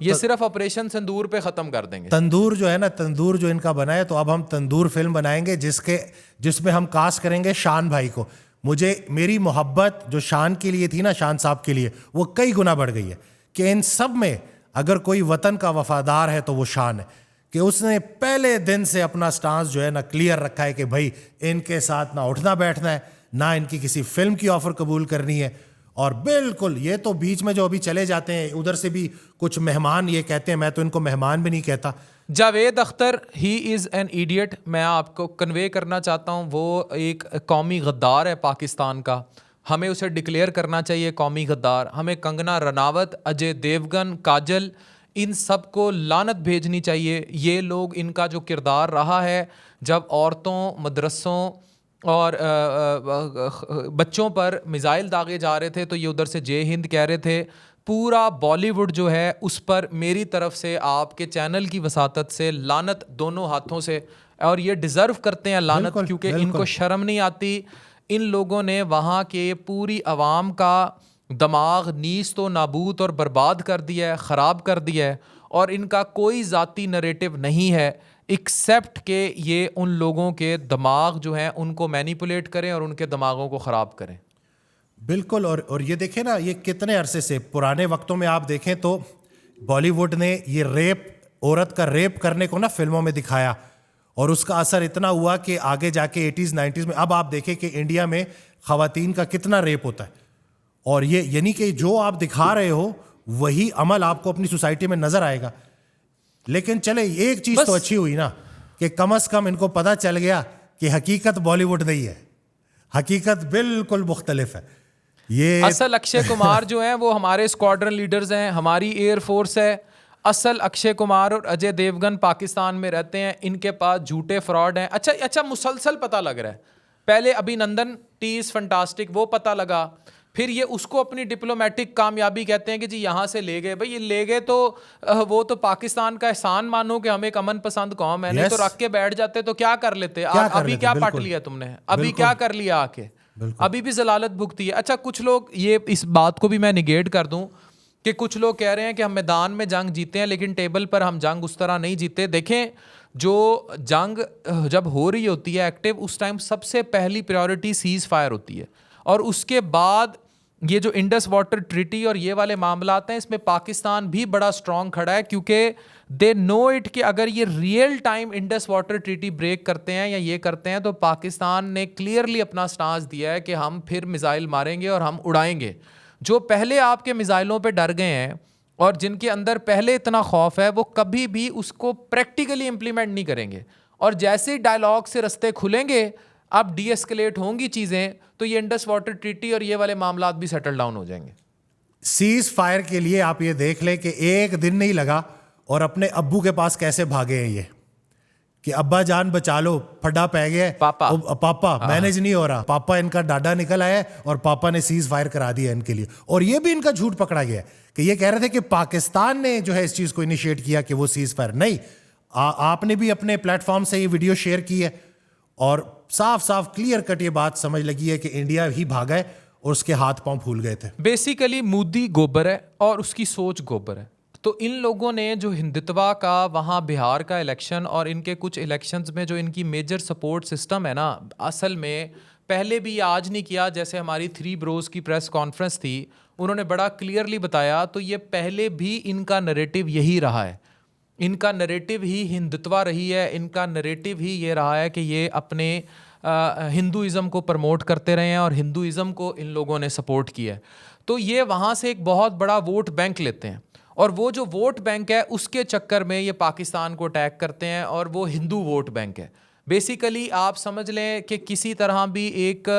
Speaker 2: ये सिर्फ ऑपरेशन सिंदूर पे ख़त्म कर देंगे।
Speaker 1: तंदूर जो है ना, तंदूर जो इनका बना है, तो अब हम तंदूर फिल्म बनाएंगे जिसमें हम कास्ट करेंगे शान भाई को। मुझे मेरी मोहब्बत जो शान के लिए थी ना, शान साहब के लिए, वो कई गुना बढ़ गई है कि इन सब में अगर कोई वतन का वफादार है तो वो शान है कि उसने पहले दिन से अपना स्टांस जो है ना क्लियर रखा है कि भाई इनके साथ ना उठना बैठना है, ना इनकी किसी फिल्म की ऑफर कबूल करनी है। और बिल्कुल ये तो बीच में जो अभी चले जाते हैं, उधर से भी कुछ मेहमान ये कहते हैं, मैं तो इनको मेहमान भी नहीं कहता।
Speaker 2: Javed Akhtar, he is an idiot. मैं आपको कन्वे करना चाहता हूँ वो एक कौमी गद्दार है पाकिस्तान का, हमें उसे डिक्लेयर करना चाहिए कौमी गद्दार। हमें कंगना रनावत, अजय देवगन, काजल, इन सब को लानत भेजनी चाहिए। ये लोग, इनका जो किरदार रहा है जब औरतों, मदरसों और बच्चों पर मिसाइल दागे जा रहे थे तो ये उधर से जय हिंद कह रहे थे। पूरा बॉलीवुड जो है उस पर मेरी तरफ से, आपके चैनल की वसातत से लानत दोनों हाथों से, और ये डिज़र्व करते हैं लानत क्योंकि इनको शर्म नहीं आती। इन लोगों ने वहाँ के पूरी आवाम का दिमाग नीस तो नाबूद और बर्बाद कर दिया है, ख़राब कर दिया है, और इनका कोई ज़ाती नरेटिव नहीं है एक्सेप्ट कि ये उन लोगों के दिमाग जो हैं उनको मैनिपुलेट करें और उनके दिमागों को ख़राब करें।
Speaker 1: बिल्कुल। और ये देखें ना, ये कितने अरसे से, पुराने वक्तों में आप देखें तो बॉलीवुड ने ये रेप, औरत का रेप करने को ना फिल्मों में दिखाया और उसका असर इतना हुआ कि आगे जाके 80s 90s में अब आप देखें कि इंडिया में ख़वातीन का कितना रेप होता है। और ये यानी कि जो आप दिखा रहे हो वही अमल आपको अपनी सोसाइटी में नज़र आएगा। लेकिन चले, एक चीज़ तो अच्छी हुई ना कि कम से कम इनको पता चल गया कि हकीकत बॉलीवुड नहीं है, हकीकत बिल्कुल मुख्तलिफ है। ये
Speaker 2: असल अक्षय कुमार जो हैं वो हमारे स्क्वाड्रन लीडर्स हैं, हमारी एयरफोर्स है। असल अक्षय कुमार और अजय देवगन पाकिस्तान में रहते हैं, इनके पास झूठे फ्रॉड हैं। अच्छा मुसलसल पता लग रहा है, पहले अभिनंदन टी इज़ फंटास्टिक वो पता लगा, फिर ये उसको अपनी डिप्लोमेटिक कामयाबी कहते हैं कि जी यहाँ से ले गए। भाई ये ले गए तो वो तो पाकिस्तान का एहसान मानो कि हम एक अमन पसंद कौम है, नहीं तो रख के बैठ जाते तो क्या कर लेते। अभी क्या पट लिया तुमने, अभी क्या कर लिया आके, अभी भी जलालत भुगती है। अच्छा, कुछ लोग, ये इस बात को भी मैं निगेट कर दूं कि कुछ लोग कह रहे हैं कि हम मैदान में जंग जीते हैं लेकिन टेबल पर हम जंग उस तरह नहीं जीते। देखें, जो जंग जब हो रही होती है एक्टिव, उस टाइम सबसे पहली प्रायोरिटी सीज़ फायर होती है, और उसके बाद ये जो इंडस वाटर ट्रीटी और ये वाले मामला हैं, इसमें पाकिस्तान भी बड़ा स्ट्रॉन्ग खड़ा है क्योंकि दे नो इट कि अगर ये real time Indus water treaty break करते हैं या ये करते हैं तो पाकिस्तान ने क्लियरली अपना स्टांस दिया है कि हम फिर मिसाइल मारेंगे और हम उड़ाएंगे। जो पहले आपके मिसाइलों पे डर गए हैं और जिनके अंदर पहले इतना खौफ है, वो कभी भी उसको प्रैक्टिकली इम्प्लीमेंट नहीं करेंगे, और जैसे ही डायलॉग से रास्ते खुलेंगे अब डी एस्केलेट होंगी चीज़ें तो ये इंडस वाटर ट्रीटी और ये वाले मामलात भी सेटल डाउन हो जाएंगे।
Speaker 1: सीज फायर के लिए आप ये देख लें कि एक दिन नहीं लगा और अपने अब्बू के पास कैसे भागे हैं ये कि अब्बा जान बचा लो, फड्डा पै गया है,
Speaker 2: पापा।
Speaker 1: पापा मैनेज नहीं हो रहा, पापा इनका डाडा निकल आया है और पापा ने सीज फायर करा दिया इनके लिए। और ये भी इनका झूठ पकड़ा गया है कि ये कह रहे थे कि पाकिस्तान ने जो है इस चीज को इनिशिएट किया कि वो सीज फायर नहीं, आपने भी अपने प्लेटफॉर्म से ये वीडियो शेयर की है और साफ साफ क्लियर कट ये बात समझ लगी है कि इंडिया ही भागा है और उसके हाथ पांव फूल गए थे।
Speaker 2: बेसिकली मोदी गोबर है और उसकी सोच गोबर है। तो इन लोगों ने जो हिंदुत्वा का वहाँ बिहार का इलेक्शन और इनके कुछ इलेक्शंस में जो इनकी मेजर सपोर्ट सिस्टम है ना, असल में पहले भी आज नहीं किया। जैसे हमारी 3 ब्रोज की प्रेस कॉन्फ्रेंस थी, उन्होंने बड़ा क्लियरली बताया, तो ये पहले भी इनका नरेटिव यही रहा है, इनका नरेटिव ही हिंदुत्वा रही है, इनका नरेटिव ही ये रहा है कि ये अपने हिंदुइज़्म को प्रमोट करते रहे हैं और हिंदुइज़्म को इन लोगों ने सपोर्ट किया है। तो ये वहाँ से एक बहुत बड़ा वोट बैंक लेते हैं और वो जो वोट बैंक है उसके चक्कर में ये पाकिस्तान को अटैक करते हैं और वो हिंदू वोट बैंक है। बेसिकली आप समझ लें कि किसी तरह भी एक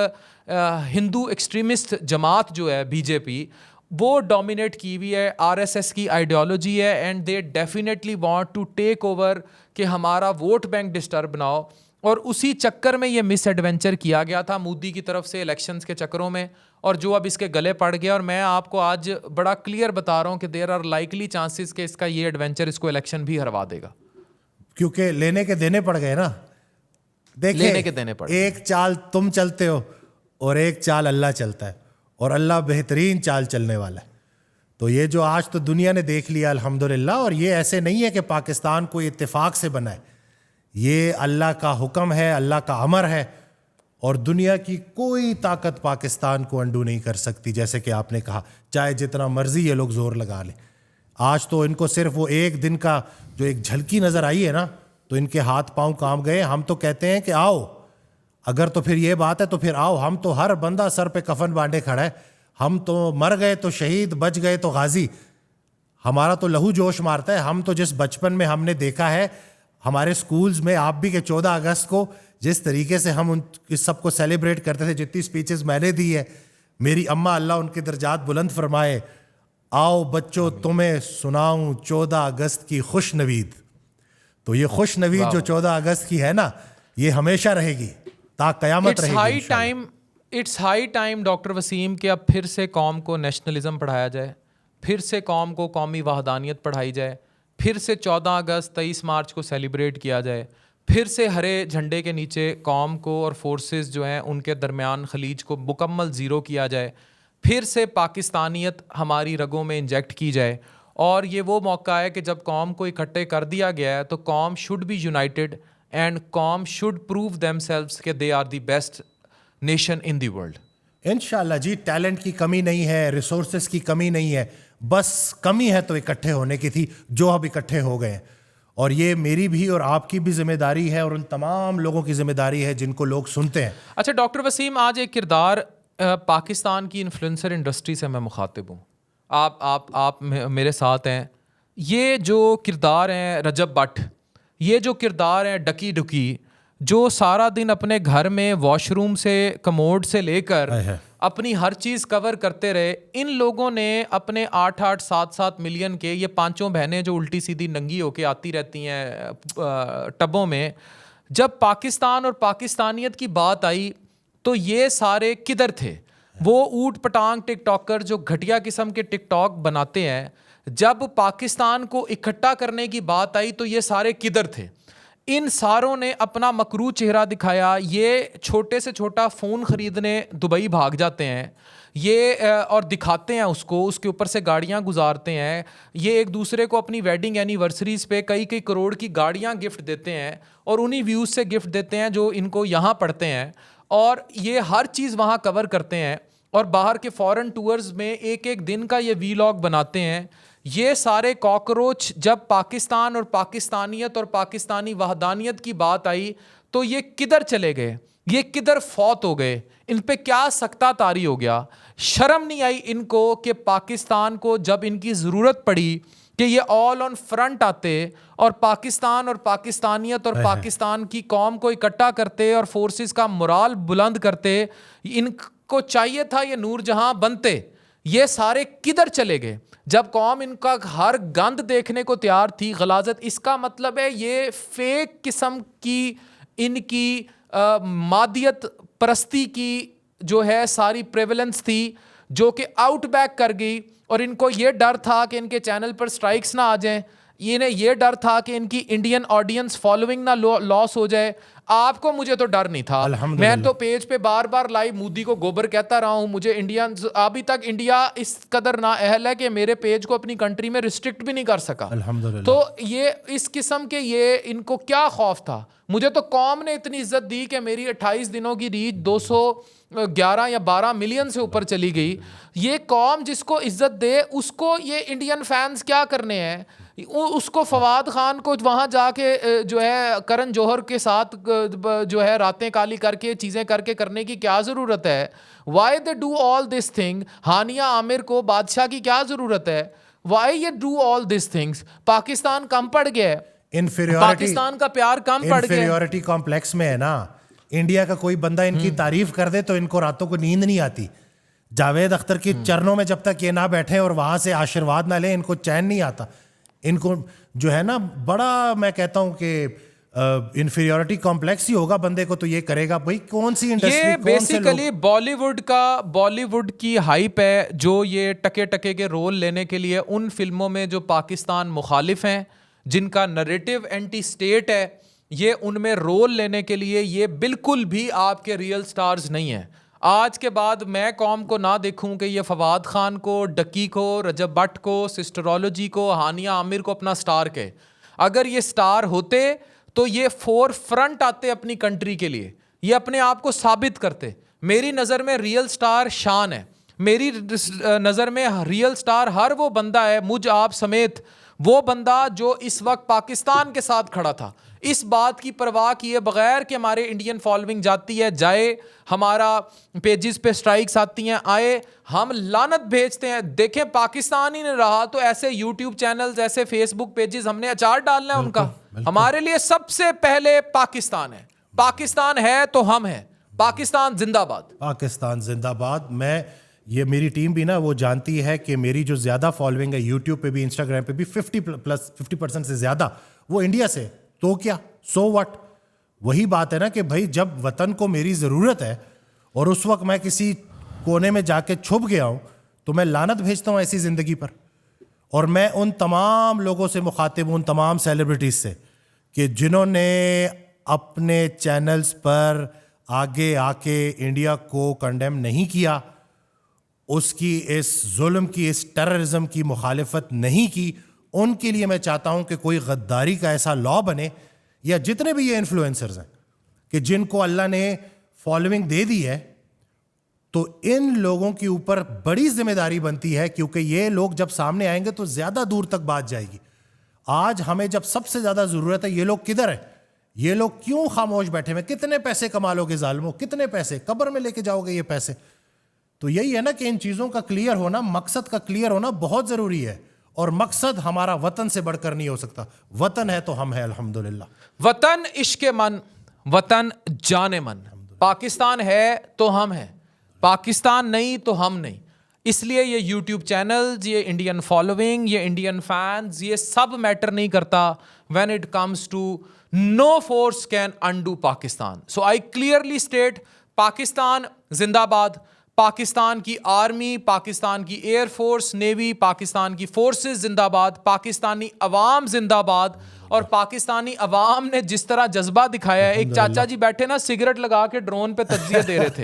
Speaker 2: हिंदू एक्सट्रीमिस्ट जमात जो है बीजेपी, वो डोमिनेट की हुई है, आरएसएस की आइडियोलॉजी है and they definitely want to take over कि हमारा वोट बैंक डिस्टर्ब ना हो। और उसी चक्कर में ये मिस एडवेंचर किया गया था मोदी की तरफ से इलेक्शंस के चक्करों में, और जो अब इसके गले पड़ गया। और मैं आपको आज बड़ा क्लियर बता रहा हूँ कि देयर आर लाइकली चांसेस कि इसका ये एडवेंचर इसको इलेक्शन भी हरवा देगा,
Speaker 1: क्योंकि लेने के देने पड़ गए ना। देखिए,
Speaker 2: लेने के देने पड़ गए।
Speaker 1: एक चाल तुम चलते हो और एक चाल अल्लाह चलता है और अल्लाह बेहतरीन चाल चलने वाला है। तो ये जो आज तो दुनिया ने देख लिया अल्हम्दुलिल्लाह, और ये ऐसे नहीं है कि पाकिस्तान कोई इत्तेफाक से बना है, ये अल्लाह का हुक्म है, अल्लाह का अमर है और दुनिया की कोई ताकत पाकिस्तान को अंडू नहीं कर सकती। जैसे कि आपने कहा, चाहे जितना मर्जी ये लोग जोर लगा लें। आज तो इनको सिर्फ वो एक दिन का जो एक झलकी नजर आई है ना, तो इनके हाथ पांव काम गए। हम तो कहते हैं कि आओ, अगर तो फिर ये बात है तो फिर आओ, हम तो हर बंदा सर पे कफन बांधे खड़ा है। हम तो मर गए तो शहीद, बच गए तो गाजी। हमारा तो लहू जोश मारता है। हम तो जिस बचपन में हमने देखा है हमारे स्कूल्स में, आप भी, के 14 अगस्त को जिस तरीके से हम इस सबको सेलिब्रेट करते थे, जितनी स्पीचेस मैंने दी है, मेरी अम्मा अल्लाह उनके दर्जात बुलंद फरमाए, आओ बच्चों तुम्हें सुनाऊं 14 अगस्त की खुश नवीद। तो ये खुश नवीद जो 14 अगस्त की है ना, ये हमेशा रहेगी, ता कयामत रहेगी।
Speaker 2: It's high time doctor Wasim कि अब फिर से कौम को नेशनलिज्म पढ़ाया जाए, फिर से कौम को कौमी वहदानियत पढ़ाई जाए, फिर से 14 अगस्त 23 मार्च को सेलिब्रेट किया जाए, फिर से हरे झंडे के नीचे कौम को और फोर्सेस जो हैं उनके दरमियान खलीज को मुकम्मल ज़ीरो किया जाए, फिर से पाकिस्तानियत हमारी रगों में इंजेक्ट की जाए। और ये वो मौका है कि जब कौम को इकट्ठे कर दिया गया है तो कौम शुड बी यूनाइटेड एंड कौम शुड प्रूव देमसेल्व्स कि they are the best nation in the world.
Speaker 1: इंशाल्लाह जी, टैलेंट की कमी नहीं है, रिसोर्सेस की कमी नहीं है, बस कमी है तो इकट्ठे होने की थी, जो अब इकट्ठे हो गए। और ये मेरी भी और आपकी भी जिम्मेदारी है और उन तमाम लोगों की जिम्मेदारी है जिनको लोग सुनते हैं।
Speaker 2: अच्छा डॉक्टर वसीम, आज एक किरदार पाकिस्तान की इन्फ्लुएंसर इंडस्ट्री से मैं मुखातिब हूँ, आप मेरे साथ हैं। ये जो किरदार हैं रजब भट्ट, ये जो किरदार हैं डकी डुकी, जो सारा दिन अपने घर में वॉशरूम से, कमोड से लेकर अपनी हर चीज़ कवर करते रहे, इन लोगों ने अपने 8-8, 7-7 मिलियन के ये 5 बहनें जो उल्टी सीधी नंगी होके आती रहती हैं टबों में, जब पाकिस्तान और पाकिस्तानियत की बात आई तो ये सारे किधर थे? वो ऊट पटांग टिकटॉकर जो घटिया किस्म के टिकटॉक बनाते हैं, जब पाकिस्तान को इकट्ठा करने की बात आई तो ये सारे किधर थे? इन सारों ने अपना मकरू चेहरा दिखाया। ये छोटे से छोटा फ़ोन ख़रीदने दुबई भाग जाते हैं ये और दिखाते हैं उसको, उसके ऊपर से गाड़ियां गुजारते हैं। ये एक दूसरे को अपनी वेडिंग एनिवर्सरीज़ पे कई कई करोड़ की गाड़ियां गिफ्ट देते हैं और उन्हीं व्यूज़ से गिफ्ट देते हैं जो इनको यहाँ पढ़ते हैं, और ये हर चीज़ वहाँ कवर करते हैं और बाहर के फॉरेन टूर्स में एक एक दिन का ये वीलॉग बनाते हैं। ये सारे कॉकरोच जब पाकिस्तान और पाकिस्तानियत और पाकिस्तानी वहदानियत की बात आई तो ये किधर चले गए? ये किधर फौत हो गए? इन पे क्या सख्ता तारी हो गया? शर्म नहीं आई इनको कि पाकिस्तान को जब इनकी ज़रूरत पड़ी कि ये ऑल ऑन फ्रंट आते और पाकिस्तान और पाकिस्तानियत और पाकिस्तान की कौम को इकट्ठा करते और फोर्सेस का मोराल बुलंद करते। इनको चाहिए था ये नूरजहां बनते, ये सारे किधर चले गए जब कौम इनका हर गंद देखने को तैयार थी, गलाजत। इसका मतलब है ये फेक किस्म की इनकी मादियत परस्ती की जो है सारी प्रेवलेंस थी, जो कि आउटबैक कर गई। और इनको ये डर था कि इनके चैनल पर स्ट्राइक्स ना आ जाएं, इन्हें ये डर था कि इनकी इंडियन ऑडियंस फॉलोइंग ना लॉस हो जाए। आपको मुझे तो डर नहीं था, मैं तो पेज पे बार बार लाइव मोदी को गोबर कहता रहा हूं। मुझे इंडियन अभी तक इंडिया इस कदर ना अहल है कि मेरे पेज को अपनी कंट्री में रिस्ट्रिक्ट भी नहीं कर सका। तो ये इस किस्म के ये इनको क्या खौफ था। मुझे तो कौम ने इतनी इज्जत दी कि मेरी 28 दिनों की रीच 211 या 12 मिलियन से ऊपर चली गई। ये कौम जिसको इज्जत दे उसको ये इंडियन फैंस क्या करने हैं। उसको फवाद खान को वहाँ जाके जो है करण जौहर के साथ जो है रातें काली करके चीज़ें करके करने की क्या ज़रूरत है। Why they do all this thing. Hania Aamir को बादशाह की क्या ज़रूरत है। वाई ये do all this things. Pakistan कम पड़ गया है, पाकिस्तान का प्यार कम पड़ गया।
Speaker 1: इंफीरियॉरिटी कॉम्प्लेक्स में है ना। इंडिया का कोई बंदा इनकी तारीफ कर दे तो इनको रातों को नींद नहीं आती। जावेद अख्तर की चरणों में जब तक ये ना बैठे और वहां से आशीर्वाद ना ले इनको चैन नहीं आता। इनको जो है ना बड़ा, मैं कहता हूं कि इंफीरियॉरिटी कॉम्प्लेक्स ही होगा बंदे को तो ये करेगा। भाई कौन सी इंडस्ट्री,
Speaker 2: ये बेसिकली बॉलीवुड की हाइप है जो ये टके टके के रोल लेने के लिए उन फिल्मों में जो पाकिस्तान मुखालिफ हैं, जिनका नरेटिव एंटी स्टेट है, ये उनमें रोल लेने के लिए ये बिल्कुल भी आपके रियल स्टार्स नहीं है। आज के बाद मैं कौम को ना देखूं कि ये फवाद खान को, डक्की को, रजब भट्ट को, सिस्टरोलॉजी को, हानिया आमिर को अपना स्टार कहे। अगर ये स्टार होते तो ये फोर फ्रंट आते अपनी कंट्री के लिए, ये अपने आप को साबित करते। मेरी नज़र में रियल स्टार शान है। मेरी नज़र में रियल स्टार हर वो बंदा है, मुझ आप समेत, वो बंदा जो इस वक्त पाकिस्तान के साथ खड़ा था, इस बात की परवाह किए बगैर कि हमारे इंडियन फॉलोइंग जाती है जाए, हमारा पेजेस पे स्ट्राइक्स आती हैं आए, हम लानत भेजते हैं। देखें पाकिस्तान ही नहीं रहा तो ऐसे यूट्यूब चैनल्स, ऐसे फेसबुक पेजेस हमने अचार डालना है उनका। हमारे लिए सबसे पहले पाकिस्तान है। पाकिस्तान है तो हम हैं। पाकिस्तान जिंदाबाद।
Speaker 1: पाकिस्तान जिंदाबाद। ये मेरी टीम भी ना वो जानती है कि मेरी जो ज़्यादा फॉलोइंग है यूट्यूब पे भी, इंस्टाग्राम पे भी 50% से ज़्यादा वो इंडिया से। तो क्या, सो व्हाट। वही बात है ना कि भाई जब वतन को मेरी ज़रूरत है और उस वक्त मैं किसी कोने में जाके छुप गया हूं तो मैं लानत भेजता हूं ऐसी ज़िंदगी पर। और मैं उन तमाम लोगों से मुखातिब हूं, उन तमाम सेलिब्रिटीज़ से कि जिन्होंने अपने चैनल्स पर आगे आके इंडिया को कंडेम नहीं किया, उसकी इस जुल्म की, इस टेररिज्म की मुखालिफत नहीं की। उनके लिए मैं चाहता हूं कि कोई गद्दारी का ऐसा लॉ बने, या जितने भी ये इन्फ्लुएंसर्स हैं कि जिनको अल्लाह ने फॉलोइंग दे दी है, तो इन लोगों के ऊपर बड़ी जिम्मेदारी बनती है, क्योंकि ये लोग जब सामने आएंगे तो ज्यादा दूर तक बात जाएगी। आज हमें जब सबसे ज्यादा जरूरत है, ये लोग किधर है, ये लोग क्यों खामोश बैठे हुए? कितने पैसे कमा लोगे जालिमों, कितने पैसे कब्र में लेके जाओगे ये पैसे? तो यही है ना कि इन चीजों का क्लियर होना, मकसद का क्लियर होना बहुत जरूरी है। और मकसद हमारा वतन से बढ़कर नहीं हो सकता। वतन है तो हम हैं, अल्हम्दुलिल्लाह।
Speaker 2: वतन इश्क़े मन, वतन जाने मन। पाकिस्तान है तो हम हैं, पाकिस्तान नहीं तो हम नहीं। इसलिए ये यूट्यूब चैनल्स, ये इंडियन फॉलोइंग, ये इंडियन फैंस, ये सब मैटर नहीं करता when it comes to no force can undo Pakistan. So I clearly state, Pakistan जिंदाबाद। पाकिस्तान की आर्मी, पाकिस्तान की एयरफोर्स, नेवी, पाकिस्तान की फोर्सेस जिंदाबाद। पाकिस्तानी अवाम जिंदाबाद। और पाकिस्तानी अवाम ने जिस तरह जज्बा दिखाया है, एक चाचा जी बैठे ना सिगरेट लगा के ड्रोन पे तज्जिया दे रहे थे।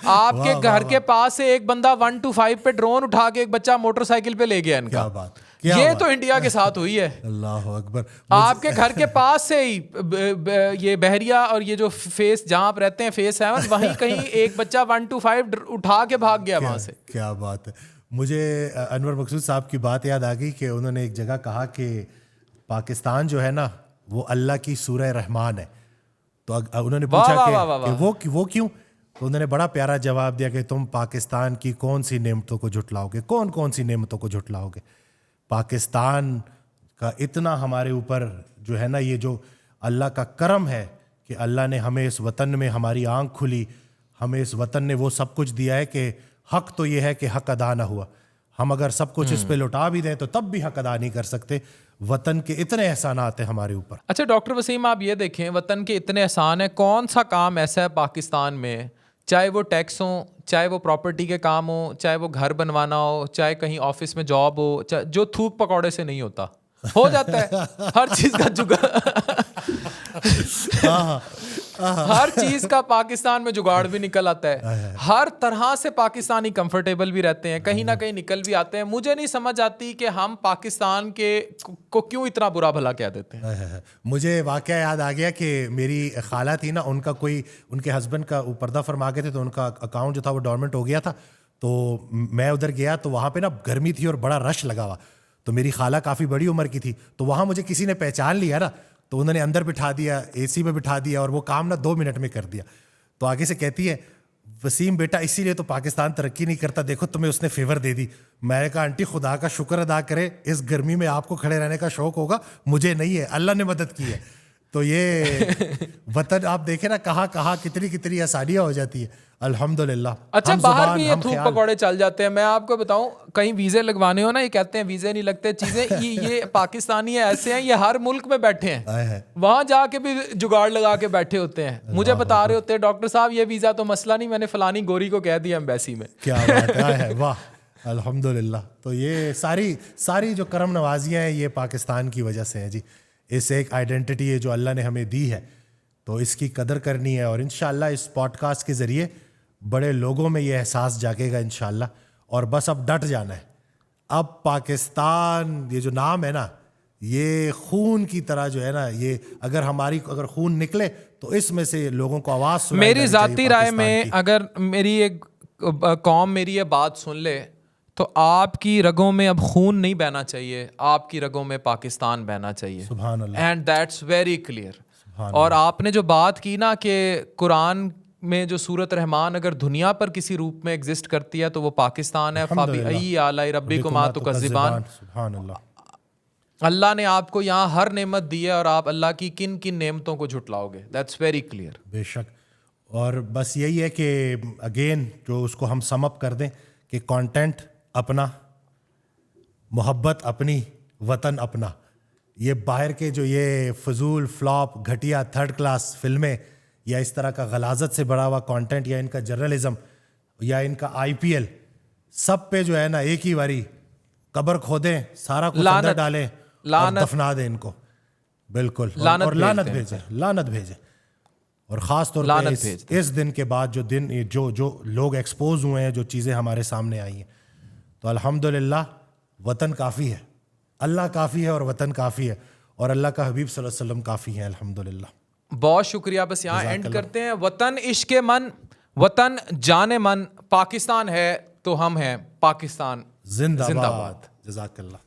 Speaker 2: आपके घर के पास से एक बंदा 125 पे ड्रोन उठा के एक बच्चा मोटरसाइकिल पे ले गया इनका।
Speaker 1: क्या बात,
Speaker 2: ये तो इंडिया के साथ हुई है।
Speaker 1: अल्लाह अकबर।
Speaker 2: आपके घर के पास से ही ये बहरिया और ये जो फेस जहां आप रहते हैं, फेस 7, वहीं कहीं एक बच्चा 125 उठा के भाग गया वहां से।
Speaker 1: क्या बात है। मुझे अनवर मकसूद साहब की बात याद आ गई कि उन्होंने एक जगह कहा कि पाकिस्तान जो है ना वो अल्लाह की सूरह रहमान है। तो उन्होंने पूछा कि वो क्यों? तो उन्होंने बड़ा प्यारा जवाब दिया कि तुम पाकिस्तान की कौन सी नेमतों को झुटलाओगे, कौन कौन सी नेमतों को झुटलाओगे? पाकिस्तान का इतना हमारे ऊपर जो है ना, ये जो अल्लाह का करम है कि अल्लाह ने हमें इस वतन में हमारी आंख खुली, हमें इस वतन ने वो सब कुछ दिया है कि हक तो ये है कि हक अदा ना हुआ। हम अगर सब कुछ इस पे लौटा भी दें तो तब भी हक अदा नहीं कर सकते। वतन के इतने एहसानात हैं हमारे ऊपर।
Speaker 2: अच्छा डॉक्टर वसीम, आप ये देखें, वतन के इतने एहसान है, कौन सा काम ऐसा है पाकिस्तान में, चाहे वो टैक्स हो, चाहे वो प्रॉपर्टी के काम हो, चाहे वो घर बनवाना हो, चाहे कहीं ऑफिस में जॉब हो, चाहे जो थूक पकौड़े से नहीं होता, हो जाता है हर चीज का जुगाड़। हर चीज का पाकिस्तान में जुगाड़ भी निकल आता है। हर तरह से पाकिस्तानी कंफर्टेबल भी रहते हैं, कहीं ना कहीं निकल भी आते हैं। मुझे नहीं समझ आती कि हम पाकिस्तान के को क्यों इतना बुरा भला कह देते हैं।
Speaker 1: मुझे वाकया याद आ गया कि मेरी खाला थी ना, उनका कोई, उनके हस्बैंड का पर्दा फरमा गए थे तो उनका अकाउंट जो था वो डोरमेंट हो गया था। तो मैं उधर गया तो वहाँ पे ना गर्मी थी और बड़ा रश लगा हुआ। तो मेरी खाला काफ़ी बड़ी उम्र की थी, तो वहाँ मुझे किसी ने पहचान लिया ना, तो उन्होंने अंदर बिठा दिया, एसी में बिठा दिया और वो काम ना 2 मिनट में कर दिया। तो आगे से कहती है, वसीम बेटा इसीलिए तो पाकिस्तान तरक्की नहीं करता, देखो तुम्हें उसने फेवर दे दी। मैंने कहा आंटी खुदा का शुक्र अदा करे, इस गर्मी में आपको खड़े रहने का शौक होगा, मुझे नहीं है, अल्लाह ने मदद की है। तो ये वतन आप देखें ना, कहाँ कहाँ कितनी कितनी आसानियाँ हो जाती है, अल्हम्दुलिल्लाह।
Speaker 2: अच्छा
Speaker 1: हम
Speaker 2: बाहर
Speaker 1: जुबान,
Speaker 2: भी ये
Speaker 1: हम
Speaker 2: थूक
Speaker 1: ख्याल।
Speaker 2: पकौड़े चल जाते हैं। मैं आपको बताऊं, कहीं वीजे लगवाने हो ना, ये कहते हैं वीजे नहीं लगते, चीजें ये पाकिस्तानी ऐसे हैं, ये हर मुल्क में बैठे हैं, वहां जाके भी जुगाड़ लगा के बैठे होते हैं। मुझे बता रहे होते हैं डॉक्टर साहब ये वीजा तो मसला नहीं, मैंने फलानी गोरी को कह दिया एम्बेसी में।
Speaker 1: क्या बात है, वाह अल्हम्दुलिल्लाह। तो ये सारी जो करम नवाजियाँ हैं ये पाकिस्तान की वजह से हैं जी। इस एक आइडेंटिटी है जो अल्लाह ने हमें दी है, तो इसकी कदर करनी है। और इंशाल्लाह इस पॉडकास्ट के ज़रिए बड़े लोगों में ये एहसास जागेगा इंशाल्लाह। और बस अब डट जाना है। अब पाकिस्तान ये जो नाम है ना, ये खून की तरह जो है ना, ये अगर खून निकले तो इसमें से लोगों को आवाज़ सुनाई
Speaker 2: मेरी
Speaker 1: जानी चाहिए
Speaker 2: जाती राय में,
Speaker 1: पाकिस्तान की।
Speaker 2: अगर मेरी एक कौम मेरी ये बात सुन ले तो आपकी रगों में अब खून नहीं बहना चाहिए, आपकी रगों में पाकिस्तान बहना चाहिए।
Speaker 1: सुभान अल्लाह।
Speaker 2: And that's very clear. और आपने जो बात की ना कि कुरान में जो सूरत रहमान अगर दुनिया पर किसी रूप में एग्जिस्ट करती है तो वो पाकिस्तान है। फाबी आलाई रब्बिकुमा तुकज़्ज़िबान।
Speaker 1: सुभान अल्लाह।
Speaker 2: अल्लाह ने आपको यहाँ हर नेमत दी है और आप अल्लाह की किन किन नेमतों को झुटलाओगे, दैट्स वेरी क्लियर।
Speaker 1: बेशक। और बस यही है कि अगेन जो उसको हम सम अप कर दें कि कंटेंट अपना, मोहब्बत अपनी, वतन अपना। ये बाहर के जो ये फजूल फ्लॉप घटिया थर्ड क्लास फिल्में या इस तरह का गलाजत से भरा हुआ कंटेंट या इनका जर्नलिज्म या इनका IPL, सब पे जो है ना एक ही बारी कब्र खोदें, सारा कुछ अंदर डालें और दफना दें इनको। बिल्कुल। और लानत भेजें। और ख़ास तौर पे इस दिन के बाद जो लोग एक्सपोज हुए हैं, जो चीज़ें हमारे सामने आई हैं, तो अल्हम्दुलिल्लाह वतन काफ़ी है, अल्लाह काफ़ी है और वतन काफ़ी है और अल्लाह का हबीब सल्लल्लाहु अलैहि वसल्लम काफ़ी है। अल्हम्दुलिल्लाह।
Speaker 2: बहुत शुक्रिया। बस यहाँ एंड करते हैं। वतन इश्क़े मन, वतन जाने मन, पाकिस्तान है तो हम हैं, पाकिस्तान
Speaker 1: जिंदाबाद। जज़ाकल्लाह।